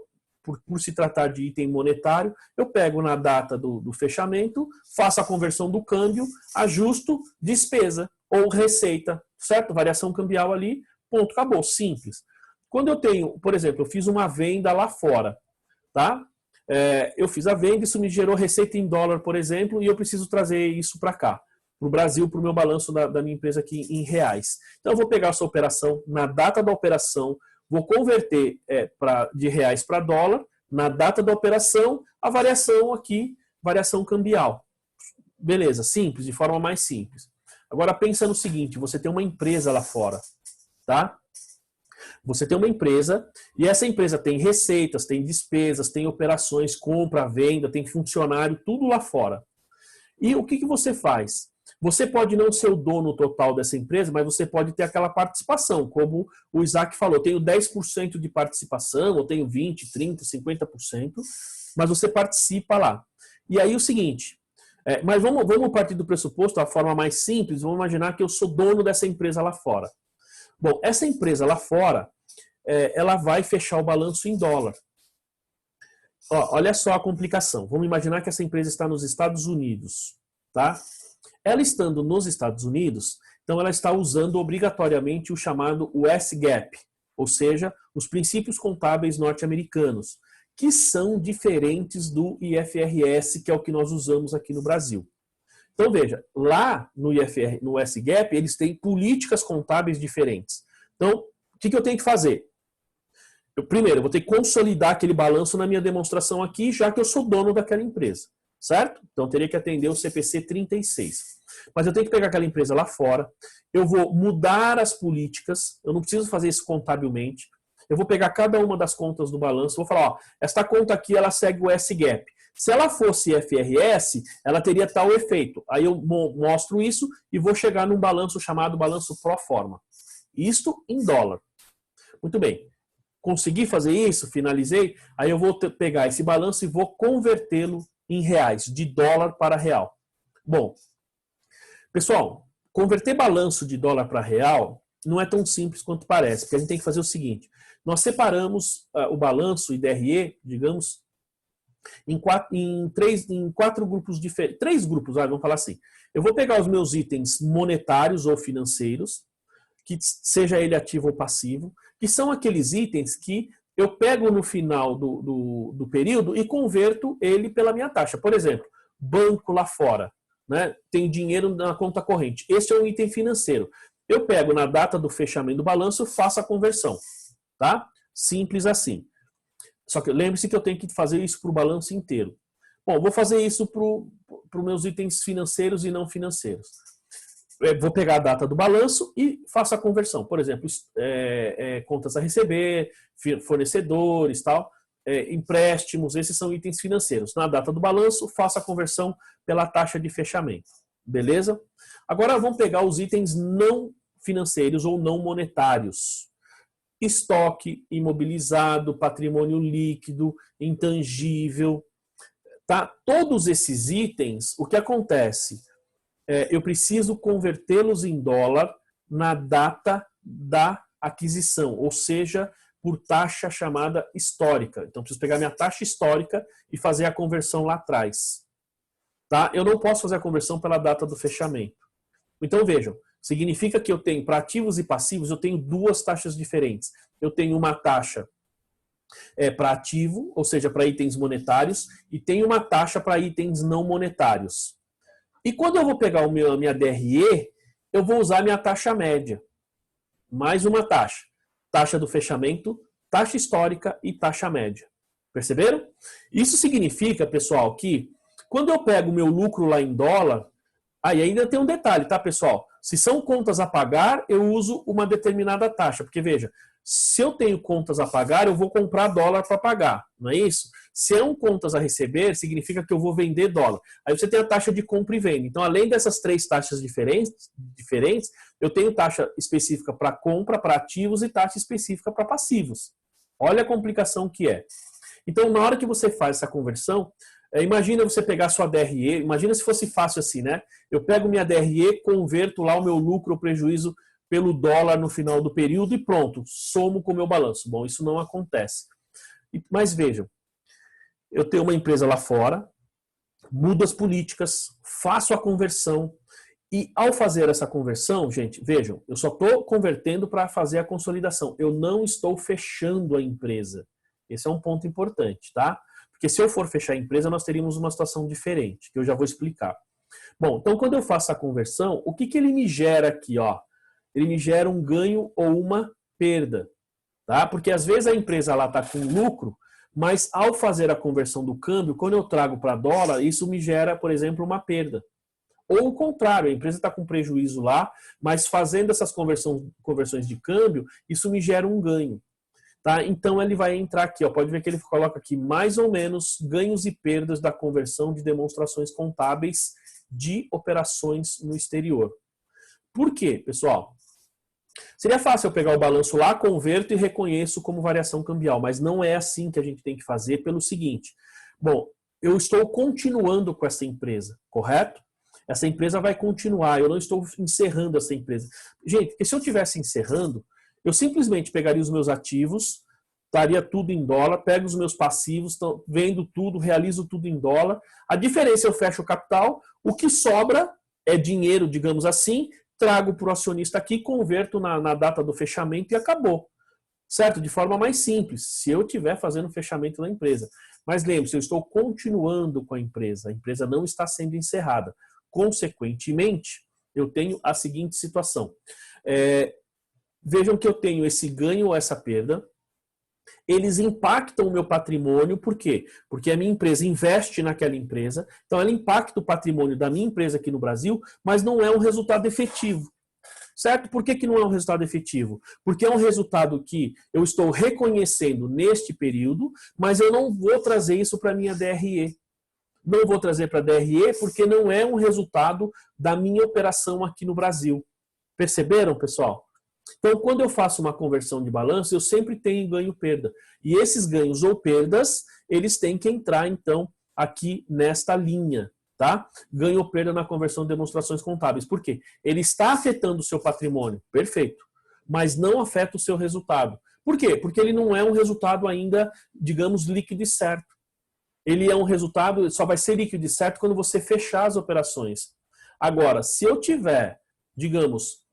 por se tratar de item monetário, eu pego na data do fechamento, faço a conversão do câmbio, ajusto despesa ou receita, certo? Variação cambial ali, ponto, acabou, simples. Quando eu tenho, por exemplo, eu fiz uma venda lá fora, tá? Eu fiz a venda, isso me gerou receita em dólar, por exemplo, e eu preciso trazer isso para cá, para o Brasil, para o meu balanço da minha empresa aqui em reais. Então eu vou pegar essa operação, na data da operação, vou converter de reais para dólar, na data da operação, a variação aqui, variação cambial. Beleza, simples, de forma mais simples. Agora pensa no seguinte, você tem uma empresa lá fora, tá? Você tem uma empresa e essa empresa tem receitas, tem despesas, tem operações, compra, venda, tem funcionário, tudo lá fora. E o que você faz? Você pode não ser o dono total dessa empresa, mas você pode ter aquela participação, como o Isaac falou, eu tenho 10% de participação, ou tenho 20%, 30%, 50%, mas você participa lá. E aí o seguinte, mas vamos partir do pressuposto, a forma mais simples, vamos imaginar que eu sou dono dessa empresa lá fora. Bom, essa empresa lá fora, ela vai fechar o balanço em dólar. Olha só a complicação. Vamos imaginar que essa empresa está nos Estados Unidos, tá? Ela estando nos Estados Unidos, então ela está usando obrigatoriamente o chamado US GAAP, ou seja, os princípios contábeis norte-americanos, que são diferentes do IFRS, que é o que nós usamos aqui no Brasil. Então veja, lá no US GAAP, eles têm políticas contábeis diferentes. Então, o que eu tenho que fazer? Primeiro, eu vou ter que consolidar aquele balanço na minha demonstração aqui, já que eu sou dono daquela empresa, certo? Então, eu teria que atender o CPC 36. Mas eu tenho que pegar aquela empresa lá fora, eu vou mudar as políticas, eu não preciso fazer isso contabilmente, eu vou pegar cada uma das contas do balanço, vou falar, esta conta aqui, ela segue o S-GAAP. Se ela fosse IFRS, ela teria tal efeito. Aí eu mostro isso e vou chegar num balanço chamado balanço pro forma. Isto em dólar. Muito bem. Consegui fazer isso, finalizei, aí eu vou pegar esse balanço e vou convertê-lo em reais, de dólar para real. Bom, pessoal, converter balanço de dólar para real não é tão simples quanto parece, porque a gente tem que fazer o seguinte, nós separamos o balanço IDRE, digamos, em quatro grupos diferentes, 3 grupos, vamos falar assim. Eu vou pegar os meus itens monetários ou financeiros, que seja ele ativo ou passivo, que são aqueles itens que eu pego no final do período e converto ele pela minha taxa. Por exemplo, banco lá fora, né, tem dinheiro na conta corrente. Esse é um item financeiro. Eu pego na data do fechamento do balanço, faço a conversão. Tá? Simples assim. Só que lembre-se que eu tenho que fazer isso para o balanço inteiro. Bom, vou fazer isso para os meus itens financeiros e não financeiros. Vou pegar a data do balanço e faço a conversão. Por exemplo, contas a receber, fornecedores, tal, empréstimos, esses são itens financeiros. Na data do balanço, faço a conversão pela taxa de fechamento. Beleza? Agora vamos pegar os itens não financeiros ou não monetários. Estoque imobilizado, patrimônio líquido, intangível. Tá? Todos esses itens, o que acontece? Eu preciso convertê-los em dólar na data da aquisição, ou seja, por taxa chamada histórica. Então, preciso pegar minha taxa histórica e fazer a conversão lá atrás. Tá? Eu não posso fazer a conversão pela data do fechamento. Então, vejam, significa que eu tenho, para ativos e passivos, eu tenho 2 taxas diferentes. Eu tenho uma taxa para ativo, ou seja, para itens monetários, e tenho uma taxa para itens não monetários. E quando eu vou pegar a minha DRE, eu vou usar a minha taxa média. Mais uma taxa. Taxa do fechamento, taxa histórica e taxa média. Perceberam? Isso significa, pessoal, que quando eu pego o meu lucro lá em dólar, aí ainda tem um detalhe, tá, pessoal? Se são contas a pagar, eu uso uma determinada taxa. Porque, veja, se eu tenho contas a pagar, eu vou comprar dólar para pagar, não é isso? Se é um contas a receber, significa que eu vou vender dólar. Aí você tem a taxa de compra e venda. Então, além dessas 3 taxas diferentes, eu tenho taxa específica para compra, para ativos e taxa específica para passivos. Olha a complicação que é. Então, na hora que você faz essa conversão, Imagina você pegar sua DRE, imagina se fosse fácil assim, né? Eu pego minha DRE, converto lá o meu lucro ou prejuízo pelo dólar no final do período e pronto, somo com o meu balanço. Bom, isso não acontece. Mas vejam, eu tenho uma empresa lá fora, mudo as políticas, faço a conversão e ao fazer essa conversão, gente, vejam, eu só estou convertendo para fazer a consolidação. Eu não estou fechando a empresa. Esse é um ponto importante, tá? Porque se eu for fechar a empresa, nós teríamos uma situação diferente, que eu já vou explicar. Bom, então quando eu faço a conversão, o que ele me gera aqui, ó? Ele me gera um ganho ou uma perda, tá? Porque às vezes a empresa lá está com lucro, mas ao fazer a conversão do câmbio, quando eu trago para dólar, isso me gera, por exemplo, uma perda. Ou o contrário, a empresa está com prejuízo lá, mas fazendo essas conversões de câmbio, isso me gera um ganho. Tá? Então ele vai entrar aqui, ó, pode ver que ele coloca aqui mais ou menos ganhos e perdas da conversão de demonstrações contábeis de operações no exterior. Por quê, pessoal? Seria fácil eu pegar o balanço lá, converto e reconheço como variação cambial, mas não é assim que a gente tem que fazer pelo seguinte. Bom, eu estou continuando com essa empresa, correto? Essa empresa vai continuar, eu não estou encerrando essa empresa. Gente, porque se eu estivesse encerrando, eu simplesmente pegaria os meus ativos, estaria tudo em dólar, pego os meus passivos, vendo tudo, realizo tudo em dólar. A diferença eu fecho o capital, o que sobra é dinheiro, digamos assim, trago para o acionista aqui, converto na data do fechamento e acabou. Certo? De forma mais simples, se eu estiver fazendo o fechamento da empresa. Mas lembre-se, eu estou continuando com a empresa não está sendo encerrada. Consequentemente, eu tenho a seguinte situação. Vejam que eu tenho esse ganho ou essa perda. Eles impactam o meu patrimônio, por quê? Porque a minha empresa investe naquela empresa, então ela impacta o patrimônio da minha empresa aqui no Brasil, mas não é um resultado efetivo. Certo? Por que não é um resultado efetivo? Porque é um resultado que eu estou reconhecendo neste período, mas eu não vou trazer isso para a minha DRE. Não vou trazer para a DRE porque não é um resultado da minha operação aqui no Brasil. Perceberam, pessoal? Então, quando eu faço uma conversão de balanço, eu sempre tenho ganho e perda. E esses ganhos ou perdas, eles têm que entrar, então, aqui nesta linha, tá? Ganho ou perda na conversão de demonstrações contábeis. Por quê? Ele está afetando o seu patrimônio, perfeito, mas não afeta o seu resultado. Por quê? Porque ele não é um resultado ainda, digamos, líquido e certo. Ele é um resultado, só vai ser líquido e certo quando você fechar as operações. Agora, se eu tiver, digamos,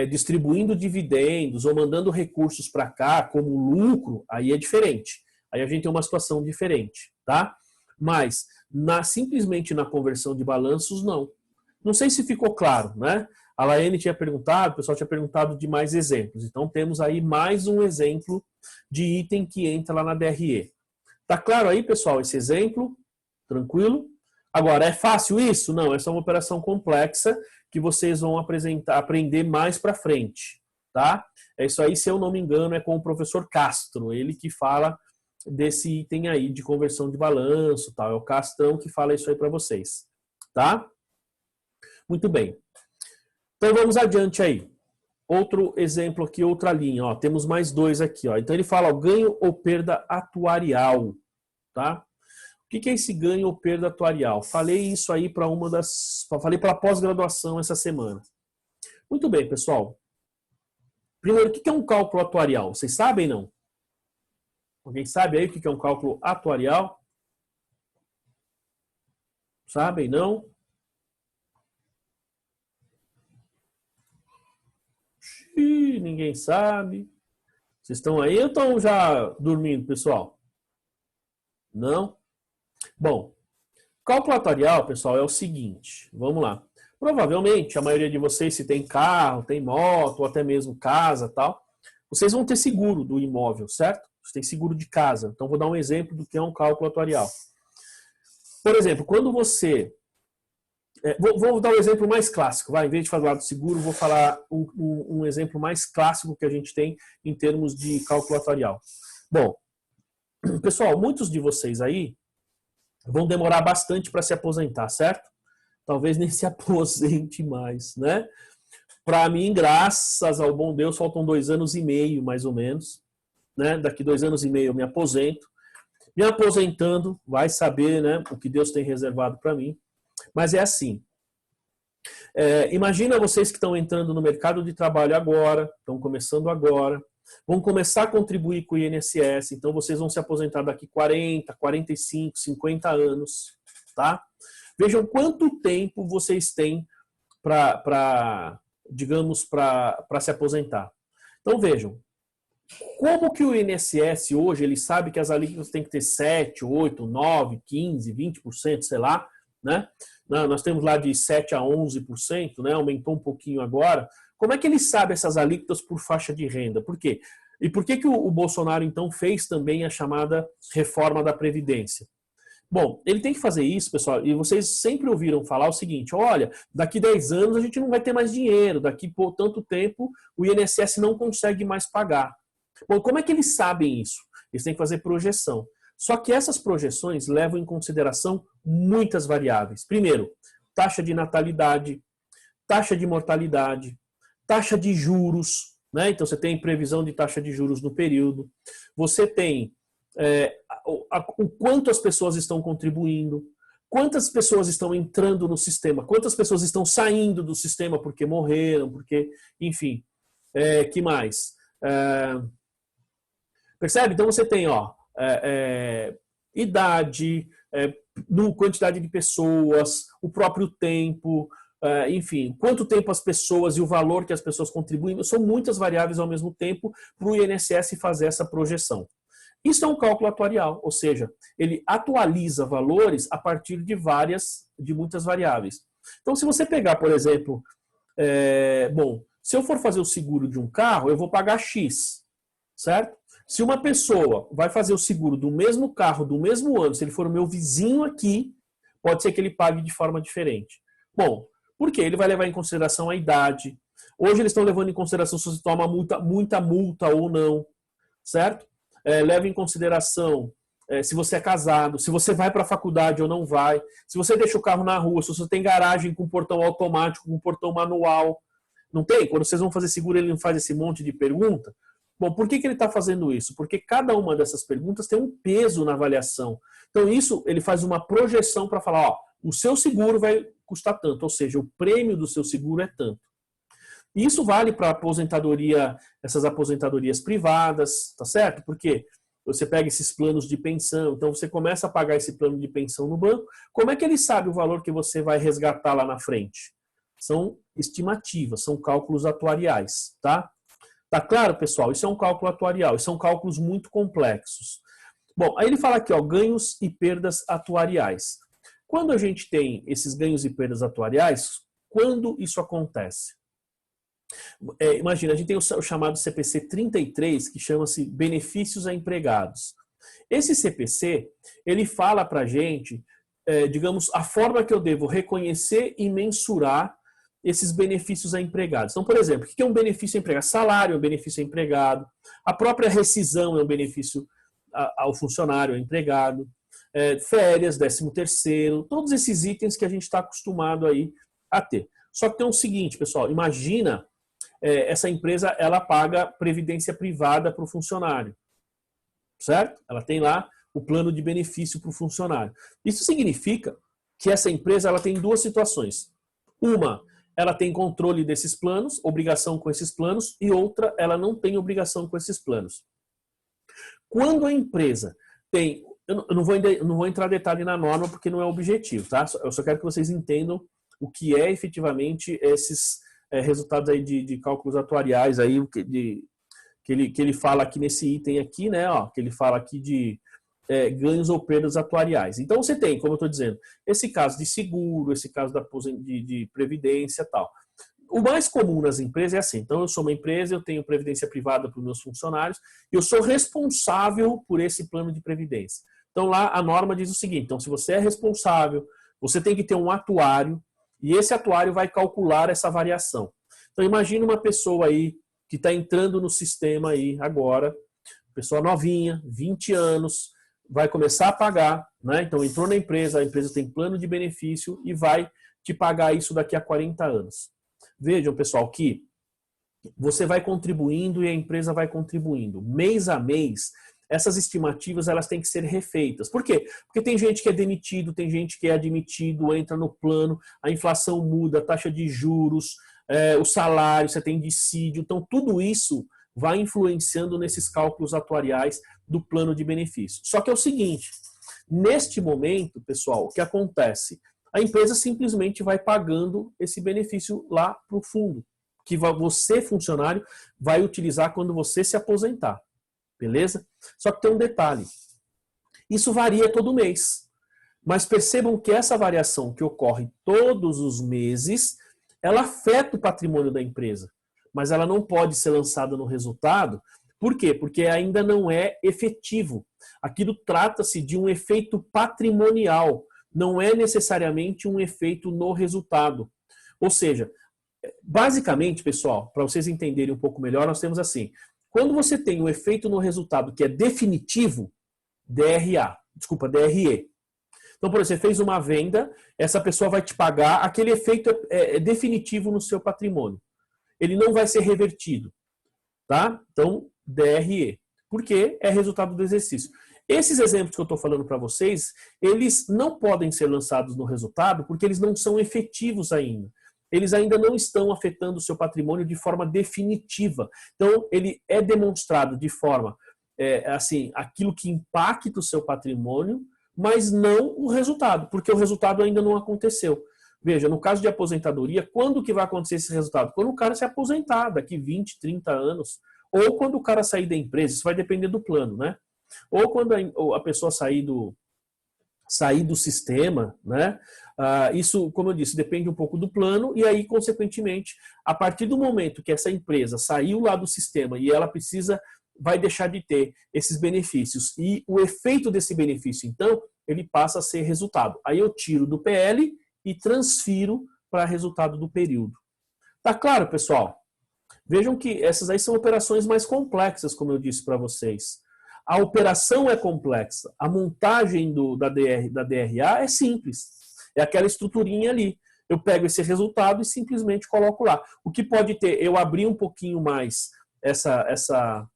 distribuindo dividendos ou mandando recursos para cá como lucro, aí é diferente. Aí a gente tem uma situação diferente, tá? Mas simplesmente na conversão de balanços, não. Não sei se ficou claro, né? A Laene tinha perguntado, o pessoal tinha perguntado de mais exemplos. Então temos aí mais um exemplo de item que entra lá na DRE. Tá claro aí, pessoal, esse exemplo? Tranquilo? Agora, é fácil isso? Não, essa é uma operação complexa que vocês vão aprender mais para frente, tá? É isso aí, se eu não me engano, é com o professor Castro, ele que fala desse item aí de conversão de balanço, tal. É o Castrão que fala isso aí para vocês, tá? Muito bem. Então vamos adiante aí. Outro exemplo aqui, outra linha, ó. Temos mais dois aqui, ó. Então ele fala, ó, ganho ou perda atuarial, tá? O que é esse ganho ou perda atuarial? Falei isso aí para falei para a pós-graduação essa semana. Muito bem, pessoal. Primeiro, o que é um cálculo atuarial? Vocês sabem, não? Alguém sabe aí o que é um cálculo atuarial? Sabem, não? Ninguém sabe. Vocês estão aí ou estão já dormindo, pessoal? Não? Bom, cálculo atuarial, pessoal, é o seguinte. Vamos lá. Provavelmente, a maioria de vocês, se tem carro, tem moto, ou até mesmo casa tal, vocês vão ter seguro do imóvel, certo? Você tem seguro de casa. Então, vou dar um exemplo do que é um cálculo atuarial. Por exemplo, quando você... Vou dar um exemplo mais clássico. Vai, em vez de falar do seguro, vou falar um exemplo mais clássico que a gente tem em termos de cálculo atuarial. Bom, pessoal, muitos de vocês aí vão demorar bastante para se aposentar, certo? Talvez nem se aposente mais, né? Para mim, graças ao bom Deus, faltam 2 anos e meio, mais ou menos. Né? Daqui 2 anos e meio eu me aposento. Me aposentando, vai saber, né, o que Deus tem reservado para mim. Mas é assim, imagina vocês que estão entrando no mercado de trabalho agora, estão começando agora, vão começar a contribuir com o INSS, então vocês vão se aposentar daqui 40, 45, 50 anos, tá? Vejam quanto tempo vocês têm para se aposentar. Então vejam, como que o INSS hoje, ele sabe que as alíquotas têm que ter 7, 8, 9, 15, 20%, sei lá, né? Nós temos lá de 7 a 11%, né? Aumentou um pouquinho agora. Como é que ele sabe essas alíquotas por faixa de renda? Por quê? E por que o Bolsonaro, então, fez também a chamada reforma da Previdência? Bom, ele tem que fazer isso, pessoal, e vocês sempre ouviram falar o seguinte, olha, daqui 10 anos a gente não vai ter mais dinheiro, daqui por tanto tempo o INSS não consegue mais pagar. Bom, como é que eles sabem isso? Eles têm que fazer projeção. Só que essas projeções levam em consideração muitas variáveis. Primeiro, taxa de natalidade, taxa de mortalidade, taxa de juros, né? Então você tem previsão de taxa de juros no período, você tem o quanto as pessoas estão contribuindo, quantas pessoas estão entrando no sistema, quantas pessoas estão saindo do sistema porque morreram, porque, enfim, que mais? Percebe? Então você tem idade, quantidade de pessoas, o próprio tempo, enfim, quanto tempo as pessoas e o valor que as pessoas contribuem, são muitas variáveis ao mesmo tempo para o INSS fazer essa projeção. Isso é um cálculo atuarial, ou seja, ele atualiza valores a partir de muitas variáveis. Então, se você pegar, por exemplo, se eu for fazer o seguro de um carro, eu vou pagar X, certo? Se uma pessoa vai fazer o seguro do mesmo carro, do mesmo ano, se ele for o meu vizinho aqui, pode ser que ele pague de forma diferente. Bom, por quê? Ele vai levar em consideração a idade. Hoje eles estão levando em consideração se você toma muita multa ou não, certo? Leva em consideração se você é casado, se você vai para a faculdade ou não vai, se você deixa o carro na rua, se você tem garagem com portão automático, com portão manual. Não tem? Quando vocês vão fazer seguro, ele não faz esse monte de pergunta? Bom, por que ele está fazendo isso? Porque cada uma dessas perguntas tem um peso na avaliação. Então, isso ele faz uma projeção para falar, o seu seguro vai custar tanto, ou seja, o prêmio do seu seguro é tanto. E isso vale para aposentadoria, essas aposentadorias privadas, tá certo? Porque você pega esses planos de pensão, então você começa a pagar esse plano de pensão no banco, como é que ele sabe o valor que você vai resgatar lá na frente? São estimativas, são cálculos atuariais, tá? Tá claro, pessoal? Isso é um cálculo atuarial, são cálculos muito complexos. Bom, aí ele fala aqui, ganhos e perdas atuariais. Quando a gente tem esses ganhos e perdas atuariais, quando isso acontece? Imagina, a gente tem o chamado CPC 33, que chama-se Benefícios a Empregados. Esse CPC, ele fala pra gente, digamos, a forma que eu devo reconhecer e mensurar esses benefícios a empregados. Então, por exemplo, o que é um benefício a empregado? Salário é um benefício a empregado, a própria rescisão é um benefício ao funcionário, ao empregado, férias, 13º, todos esses itens que a gente está acostumado aí a ter. Só que tem o seguinte, pessoal, imagina essa empresa, ela paga previdência privada para o funcionário, certo? Ela tem lá o plano de benefício para o funcionário. Isso significa que essa empresa ela tem duas situações. Uma, ela tem controle desses planos, obrigação com esses planos, e outra, ela não tem obrigação com esses planos. Quando a empresa tem... Eu não vou entrar em detalhe na norma, porque não é objetivo, tá? Eu só quero que vocês entendam o que é efetivamente esses resultados aí de cálculos atuariais aí, que ele fala aqui nesse item aqui, né? Que ele fala aqui de ganhos ou perdas atuariais. Então você tem, como eu estou dizendo, esse caso de seguro, esse caso de previdência e tal. O mais comum nas empresas é assim, então eu sou uma empresa, eu tenho previdência privada para os meus funcionários, eu sou responsável por esse plano de previdência. Então lá a norma diz o seguinte, então se você é responsável, você tem que ter um atuário, e esse atuário vai calcular essa variação. Então imagina uma pessoa aí que está entrando no sistema aí agora, pessoa novinha, 20 anos, vai começar a pagar, né? Então entrou na empresa, a empresa tem plano de benefício e vai te pagar isso daqui a 40 anos. Vejam, pessoal, que você vai contribuindo e a empresa vai contribuindo. Mês a mês, essas estimativas elas têm que ser refeitas. Por quê? Porque tem gente que é demitido, tem gente que é admitido, entra no plano, a inflação muda, a taxa de juros, o salário, você tem dissídio. Então, tudo isso vai influenciando nesses cálculos atuariais do plano de benefício. Só que é o seguinte, neste momento, pessoal, o que acontece? A empresa simplesmente vai pagando esse benefício lá para o fundo, que você, funcionário, vai utilizar quando você se aposentar. Beleza? Só que tem um detalhe. Isso varia todo mês. Mas percebam que essa variação que ocorre todos os meses, ela afeta o patrimônio da empresa. Mas ela não pode ser lançada no resultado. Por quê? Porque ainda não é efetivo. Aquilo trata-se de um efeito patrimonial. Não é necessariamente um efeito no resultado. Ou seja, basicamente, pessoal, para vocês entenderem um pouco melhor, nós temos assim. Quando você tem um efeito no resultado que é definitivo, DRE. Então, por exemplo, você fez uma venda, essa pessoa vai te pagar, aquele efeito é definitivo no seu patrimônio. Ele não vai ser revertido. Tá? Então, DRE. Porque é resultado do exercício. Esses exemplos que eu estou falando para vocês, eles não podem ser lançados no resultado porque eles não são efetivos ainda. Eles ainda não estão afetando o seu patrimônio de forma definitiva. Então, ele é demonstrado de forma, assim, aquilo que impacta o seu patrimônio, mas não o resultado, porque o resultado ainda não aconteceu. Veja, no caso de aposentadoria, quando que vai acontecer esse resultado? Quando o cara se aposentar, daqui 20, 30 anos, ou quando o cara sair da empresa, isso vai depender do plano, né? Ou quando a pessoa sair do sistema, né? Isso, como eu disse, depende um pouco do plano e aí, consequentemente, a partir do momento que essa empresa saiu lá do sistema e ela vai deixar de ter esses benefícios e o efeito desse benefício, então, ele passa a ser resultado. Aí eu tiro do PL e transfiro para resultado do período. Tá claro, pessoal? Vejam que essas aí são operações mais complexas, como eu disse para vocês. A operação é complexa, a montagem da DRA é simples. É aquela estruturinha ali. Eu pego esse resultado e simplesmente coloco lá. O que pode ter, eu abrir um pouquinho mais essa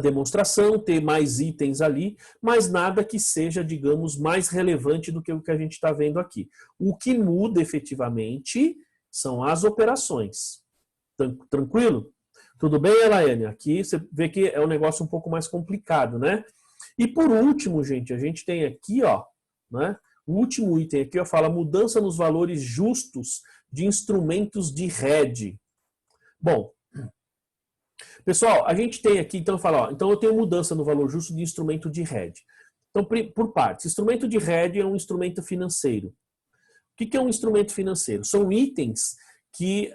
demonstração, ter mais itens ali, mas nada que seja, digamos, mais relevante do que o que a gente está vendo aqui. O que muda efetivamente são as operações. Tranquilo? Tudo bem, Elaine? Aqui você vê que é um negócio um pouco mais complicado, né? E por último, gente, a gente tem aqui, ó, né? O último item aqui, ó, fala mudança nos valores justos de instrumentos de hedge. Bom, pessoal, a gente tem aqui, então fala, ó, então eu tenho mudança no valor justo de instrumento de hedge. Então, por partes, instrumento de hedge é um instrumento financeiro. O que é um instrumento financeiro? São itens que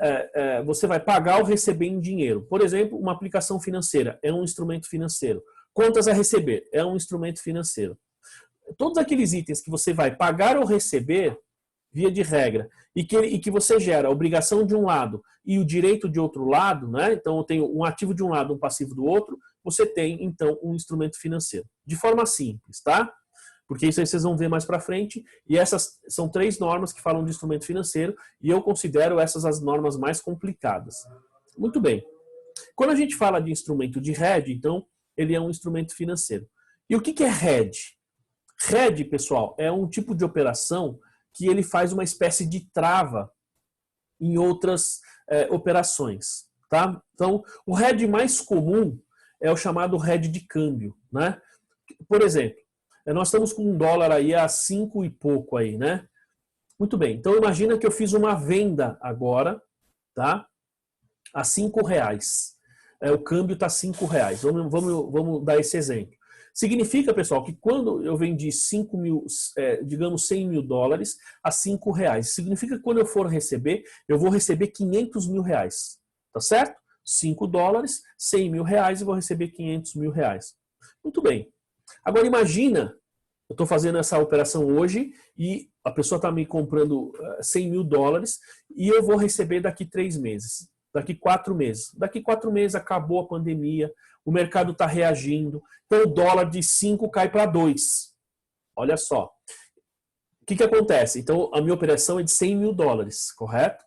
você vai pagar ou receber em dinheiro. Por exemplo, uma aplicação financeira é um instrumento financeiro. Contas a receber é um instrumento financeiro. Todos aqueles itens que você vai pagar ou receber, via de regra, e que você gera a obrigação de um lado e o direito de outro lado, né? Então eu tenho um ativo de um lado, um passivo do outro, você tem então um instrumento financeiro. De forma simples, tá? Porque isso aí vocês vão ver mais para frente, e essas são 3 normas que falam de instrumento financeiro, e eu considero essas as normas mais complicadas. Muito bem. Quando a gente fala de instrumento de hedge, então, ele é um instrumento financeiro. E o que é hedge? Hedge, pessoal, é um tipo de operação que ele faz uma espécie de trava em outras operações. Tá? Então, o hedge mais comum é o chamado hedge de câmbio. Né? Por exemplo, nós estamos com um dólar aí a 5 e pouco aí, né? Muito bem, então imagina que eu fiz uma venda agora, tá? A R$5. O câmbio está R$5. Vamos dar esse exemplo. Significa, pessoal, que quando eu vendi 5 mil, digamos 100 mil dólares a R$5, significa que quando eu for receber, eu vou receber 500 mil reais. Tá certo? 5 dólares, 100 mil reais e vou receber 500 mil reais. Muito bem. Agora imagina, eu estou fazendo essa operação hoje e a pessoa está me comprando 100 mil dólares e eu vou receber daqui 3 meses, daqui 4 meses. Daqui 4 meses acabou a pandemia, o mercado está reagindo, então o dólar de 5 cai para 2. Olha só. O que acontece? Então a minha operação é de 100 mil dólares, correto?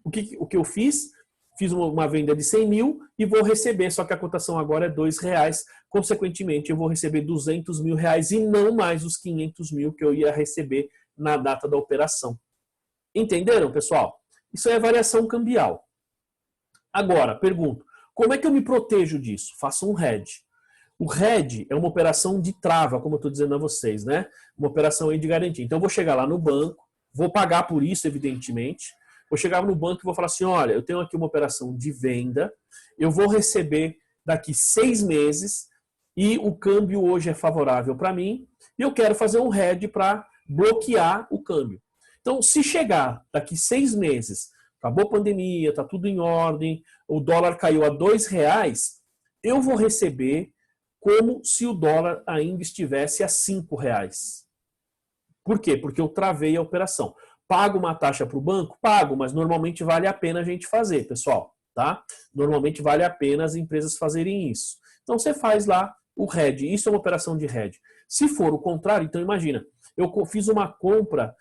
O que eu fiz? Fiz uma venda de 100 mil e vou receber, só que a cotação agora é R$2, consequentemente eu vou receber R$200.000 e não mais os 500 mil que eu ia receber na data da operação. Entenderam, pessoal? Isso é variação cambial. Agora, pergunto, como é que eu me protejo disso? Faço um hedge. O hedge é uma operação de trava, como eu estou dizendo a vocês, né? Uma operação aí de garantia. Então eu vou chegar lá no banco, vou pagar por isso, evidentemente. Vou chegar no banco e vou falar assim, olha, eu tenho aqui uma operação de venda, eu vou receber daqui 6 meses e o câmbio hoje é favorável para mim e eu quero fazer um hedge para bloquear o câmbio. Então, se chegar daqui 6 meses, acabou a pandemia, está tudo em ordem, o dólar caiu a R$2, eu vou receber como se o dólar ainda estivesse a R$5. Por quê? Porque eu travei a operação. Pago uma taxa para o banco? Pago, mas normalmente vale a pena a gente fazer, pessoal. Tá? Normalmente vale a pena as empresas fazerem isso. Então você faz lá o hedge. Isso é uma operação de hedge. Se for o contrário, então imagina, eu fiz uma compra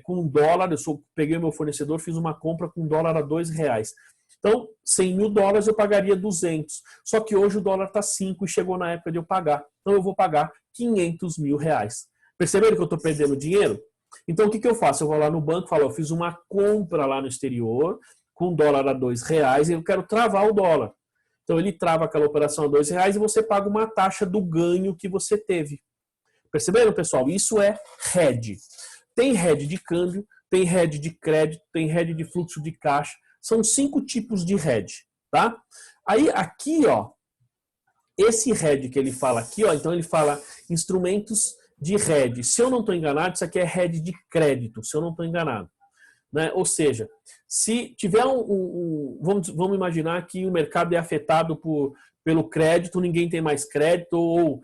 com dólar, peguei o meu fornecedor, fiz uma compra com dólar a R$2. Então, 100 mil dólares eu pagaria 200. Só que hoje o dólar está 5 e chegou na época de eu pagar. Então eu vou pagar 500 mil reais. Perceberam que eu estou perdendo dinheiro? Então o que eu faço? Eu vou lá no banco e falo, eu fiz uma compra lá no exterior com dólar a R$2 e eu quero travar o dólar. Então ele trava aquela operação a R$2 e você paga uma taxa do ganho que você teve. Perceberam, pessoal? Isso é hedge. Tem hedge de câmbio, tem hedge de crédito, tem hedge de fluxo de caixa. São 5 tipos de hedge, tá? Aí aqui, ó, esse hedge que ele fala aqui, ó, então ele fala instrumentos de hedge. Se eu não estou enganado, isso aqui é hedge de crédito, se eu não estou enganado. Né? Ou seja, se tiver vamos imaginar que o mercado é afetado pelo crédito, ninguém tem mais crédito,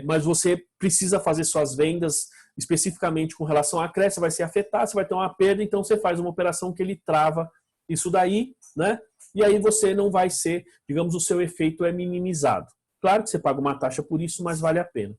mas você precisa fazer suas vendas especificamente com relação a crédito, você vai ser afetado, você vai ter uma perda, então você faz uma operação que ele trava isso daí, né? E aí você não vai ser, digamos, o seu efeito é minimizado. Claro que você paga uma taxa por isso, mas vale a pena.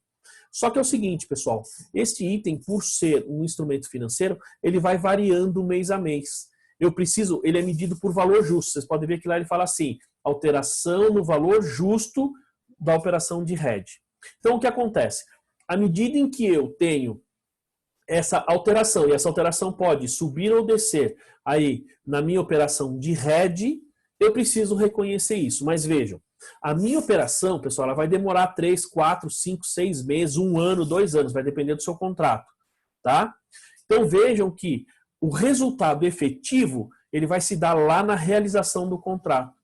Só que é o seguinte, pessoal, este item, por ser um instrumento financeiro, ele vai variando mês a mês. Ele é medido por valor justo. Vocês podem ver que lá ele fala assim, alteração no valor justo da operação de hedge. Então, o que acontece? À medida em que eu tenho essa alteração, e essa alteração pode subir ou descer aí na minha operação de hedge, eu preciso reconhecer isso. Mas vejam, a minha operação, pessoal, ela vai demorar 3, 4, 5, 6 meses, 1 ano, 2 anos, vai depender do seu contrato, tá? Então vejam que o resultado efetivo, ele vai se dar lá na realização do contrato.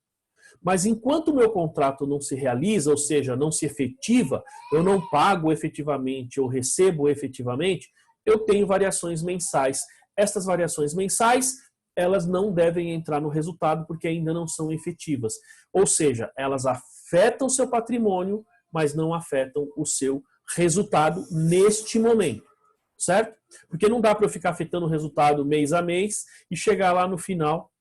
Mas enquanto o meu contrato não se realiza, ou seja, não se efetiva, eu não pago efetivamente ou recebo efetivamente, eu tenho variações mensais. Estas variações mensais, elas não devem entrar no resultado porque ainda não são efetivas. Ou seja, elas afetam o seu patrimônio, mas não afetam o seu resultado neste momento, certo? Porque não dá para eu ficar afetando o resultado mês a mês e chegar lá no final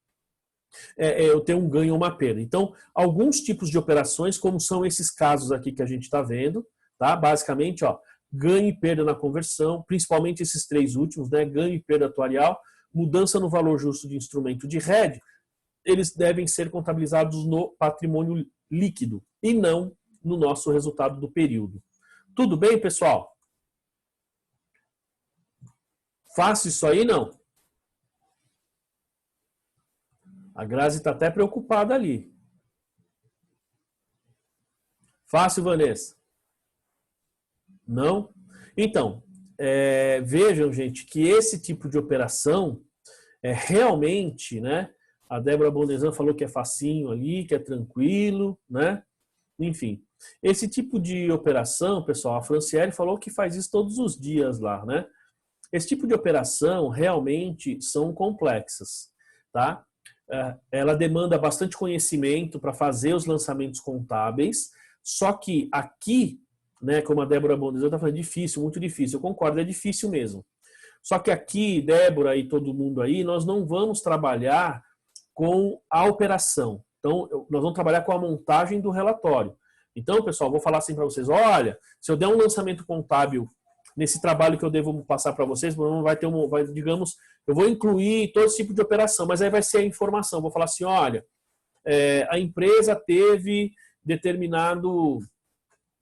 eu ter um ganho ou uma perda. Então, alguns tipos de operações, como são esses casos aqui que a gente está vendo, tá? Basicamente, ó, ganho e perda na conversão, principalmente esses 3 últimos, né? Ganho e perda atuarial, mudança no valor justo de instrumento de hedge, eles devem ser contabilizados no patrimônio líquido e não no nosso resultado do período. Tudo bem, pessoal? Fácil isso aí, não? A Grazi está até preocupada ali. Fácil, Vanessa? Não? Então, vejam, gente, que esse tipo de operação realmente, né? A Débora Bondesan falou que é facinho ali, que é tranquilo, né? Enfim, esse tipo de operação, pessoal, a Franciele falou que faz isso todos os dias lá, né? Esse tipo de operação realmente são complexas, tá? Ela demanda bastante conhecimento para fazer os lançamentos contábeis, só que aqui, né, como a Débora Bondesan está falando, difícil, muito difícil. Eu concordo, é difícil mesmo. Só que aqui, Débora e todo mundo aí, nós não vamos trabalhar com a operação. Então, nós vamos trabalhar com a montagem do relatório. Então, pessoal, vou falar assim para vocês, olha, se eu der um lançamento contábil nesse trabalho que eu devo passar para vocês, digamos, eu vou incluir todo esse tipo de operação, mas aí vai ser a informação. Vou falar assim, olha, a empresa teve determinado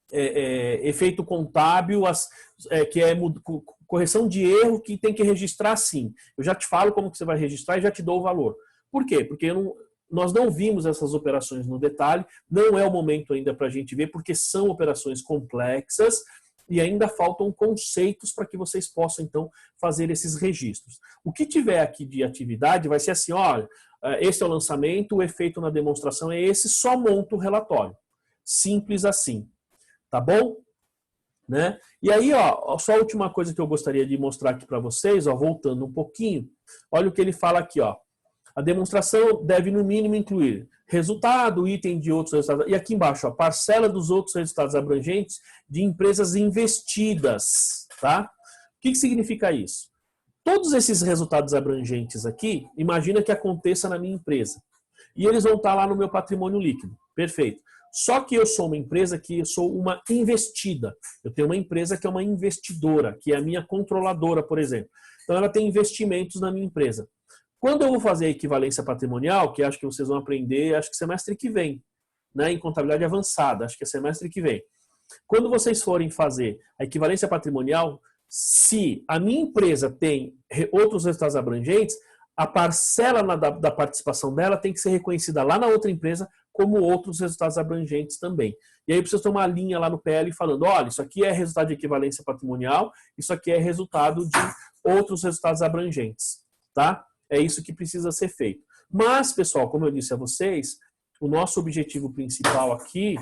efeito contábil, que é correção de erro que tem que registrar sim. Eu já te falo como que você vai registrar e já te dou o valor. Por quê? Porque nós não vimos essas operações no detalhe, não é o momento ainda para a gente ver, porque são operações complexas e ainda faltam conceitos para que vocês possam, então, fazer esses registros. O que tiver aqui de atividade vai ser assim, olha, esse é o lançamento, o efeito na demonstração é esse, só monta o relatório. Simples assim. Tá bom? Né? E aí, ó, só a última coisa que eu gostaria de mostrar aqui para vocês, ó, voltando um pouquinho, olha o que ele fala aqui, ó. A demonstração deve, no mínimo, incluir resultado, item de outros resultados. E aqui embaixo, ó, parcela dos outros resultados abrangentes de empresas investidas. Tá? O que significa isso? Todos esses resultados abrangentes aqui, imagina que aconteça na minha empresa. E eles vão estar lá no meu patrimônio líquido. Perfeito. Só que eu sou uma empresa que eu sou uma investida. Eu tenho uma empresa que é uma investidora, que é a minha controladora, por exemplo. Então ela tem investimentos na minha empresa. Quando eu vou fazer a equivalência patrimonial, que acho que vocês vão aprender, acho que semestre que vem, né, em contabilidade avançada, acho que é semestre que vem. Quando vocês forem fazer a equivalência patrimonial, se a minha empresa tem outros resultados abrangentes, a parcela da participação dela tem que ser reconhecida lá na outra empresa como outros resultados abrangentes também. E aí precisa ter uma linha lá no PL falando, olha, isso aqui é resultado de equivalência patrimonial, isso aqui é resultado de outros resultados abrangentes, tá? É isso que precisa ser feito. Mas, pessoal, como eu disse a vocês, o nosso objetivo principal aqui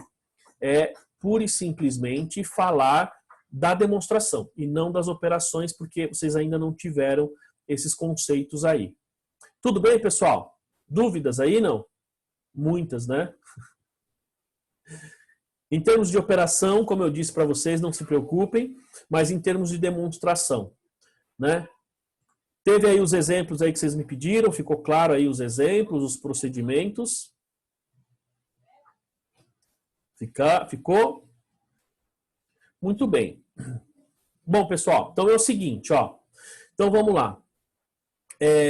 é pura e simplesmente falar da demonstração e não das operações, porque vocês ainda não tiveram esses conceitos aí. Tudo bem, pessoal? Dúvidas aí, não? Muitas, né? Em termos de operação, como eu disse para vocês, não se preocupem, mas em termos de demonstração, né? Teve aí os exemplos aí que vocês me pediram, ficou claro aí os exemplos, os procedimentos? Ficou? Muito bem. Bom, pessoal, então é o seguinte, ó. Então vamos lá.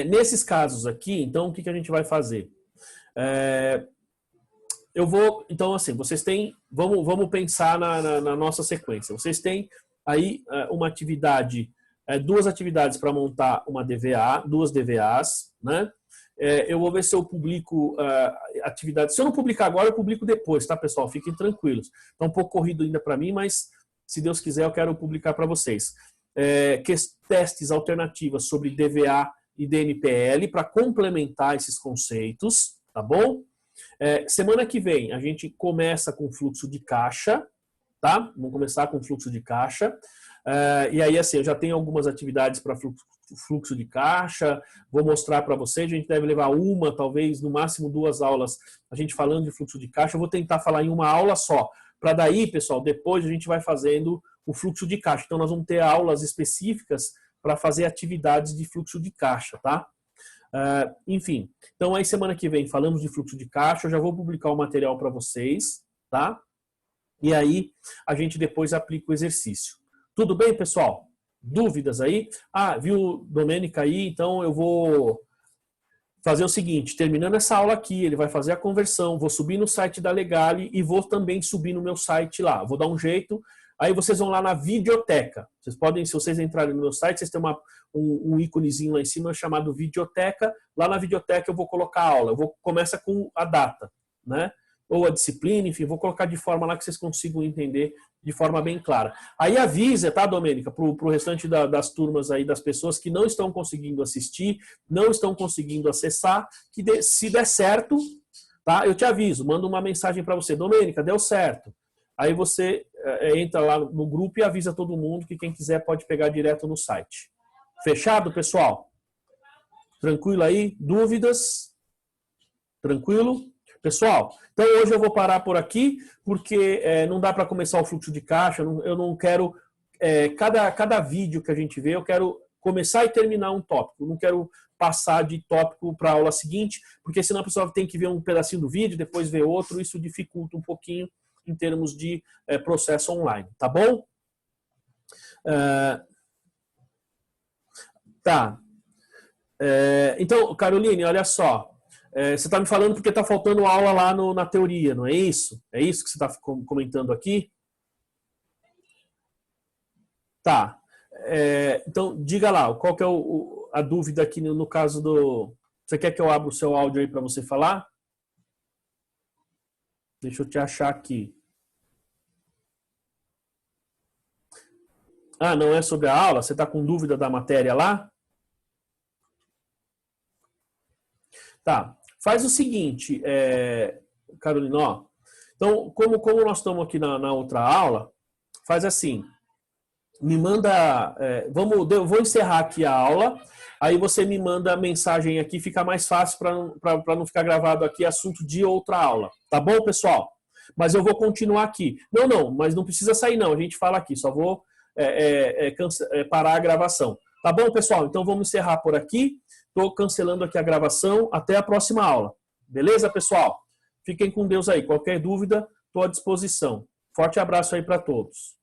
Nesses casos aqui, então o que a gente vai fazer? Eu vou, então assim, vocês têm, vamos pensar na nossa sequência. Vocês têm aí uma atividade, duas atividades para montar uma DVA, duas DVAs, né? Eu vou ver se eu publico atividades. Se eu não publicar agora, eu publico depois, tá, pessoal? Fiquem tranquilos. Está um pouco corrido ainda para mim, mas se Deus quiser, eu quero publicar para vocês. Testes alternativas sobre DVA e DNPL para complementar esses conceitos, tá bom? Semana que vem a gente começa com fluxo de caixa, tá? Vamos começar com fluxo de caixa. E aí, assim, eu já tenho algumas atividades para fluxo de caixa, vou mostrar para vocês, a gente deve levar uma, talvez, no máximo 2 aulas, a gente falando de fluxo de caixa. Eu vou tentar falar em uma aula só, para daí, pessoal, depois a gente vai fazendo o fluxo de caixa. Então, nós vamos ter aulas específicas para fazer atividades de fluxo de caixa, tá? Enfim, então aí semana que vem falamos de fluxo de caixa, eu já vou publicar o material para vocês, tá? E aí a gente depois aplica o exercício. Tudo bem, pessoal? Dúvidas aí? Viu, Domênica aí? Então eu vou fazer o seguinte, terminando essa aula aqui, ele vai fazer a conversão, vou subir no site da Legale e vou também subir no meu site lá. Vou dar um jeito. Aí vocês vão lá na videoteca. Vocês podem, se vocês entrarem no meu site, vocês têm um íconezinho lá em cima chamado videoteca. Lá na videoteca eu vou colocar a aula. Começa com a data, né? Ou a disciplina, enfim, vou colocar de forma lá que vocês consigam entender de forma bem clara. Aí avisa, tá, Domênica, pro restante das turmas aí, das pessoas que não estão conseguindo assistir, não estão conseguindo acessar, que se der certo, tá? Eu te aviso, mando uma mensagem para você, Domênica, deu certo. Aí você entra lá no grupo e avisa todo mundo que quem quiser pode pegar direto no site. Fechado, pessoal? Tranquilo aí? Dúvidas? Tranquilo? Pessoal, então hoje eu vou parar por aqui, porque não dá para começar o fluxo de caixa, eu não quero, cada vídeo que a gente vê, eu quero começar e terminar um tópico, eu não quero passar de tópico para a aula seguinte, porque senão a pessoa tem que ver um pedacinho do vídeo, depois ver outro, isso dificulta um pouquinho em termos de processo online, tá bom? Tá. Então, Caroline, olha só. Você está me falando porque está faltando aula lá na teoria, não é isso? É isso que você está comentando aqui? Tá. Então, diga lá, qual que é a dúvida aqui no caso do... Você quer que eu abra o seu áudio aí para você falar? Deixa eu te achar aqui. Ah, não é sobre a aula? Você está com dúvida da matéria lá? Tá. Faz o seguinte, Carolina, ó. Então, como nós estamos aqui na outra aula, faz assim, me manda, eu vou encerrar aqui a aula, aí você me manda a mensagem aqui, fica mais fácil para não ficar gravado aqui assunto de outra aula. Tá bom, pessoal? Mas eu vou continuar aqui. Não, mas não precisa sair não, a gente fala aqui, só vou parar a gravação. Tá bom, pessoal? Então vamos encerrar por aqui. Estou cancelando aqui a gravação. Até a próxima aula. Beleza, pessoal? Fiquem com Deus aí. Qualquer dúvida, estou à disposição. Forte abraço aí para todos.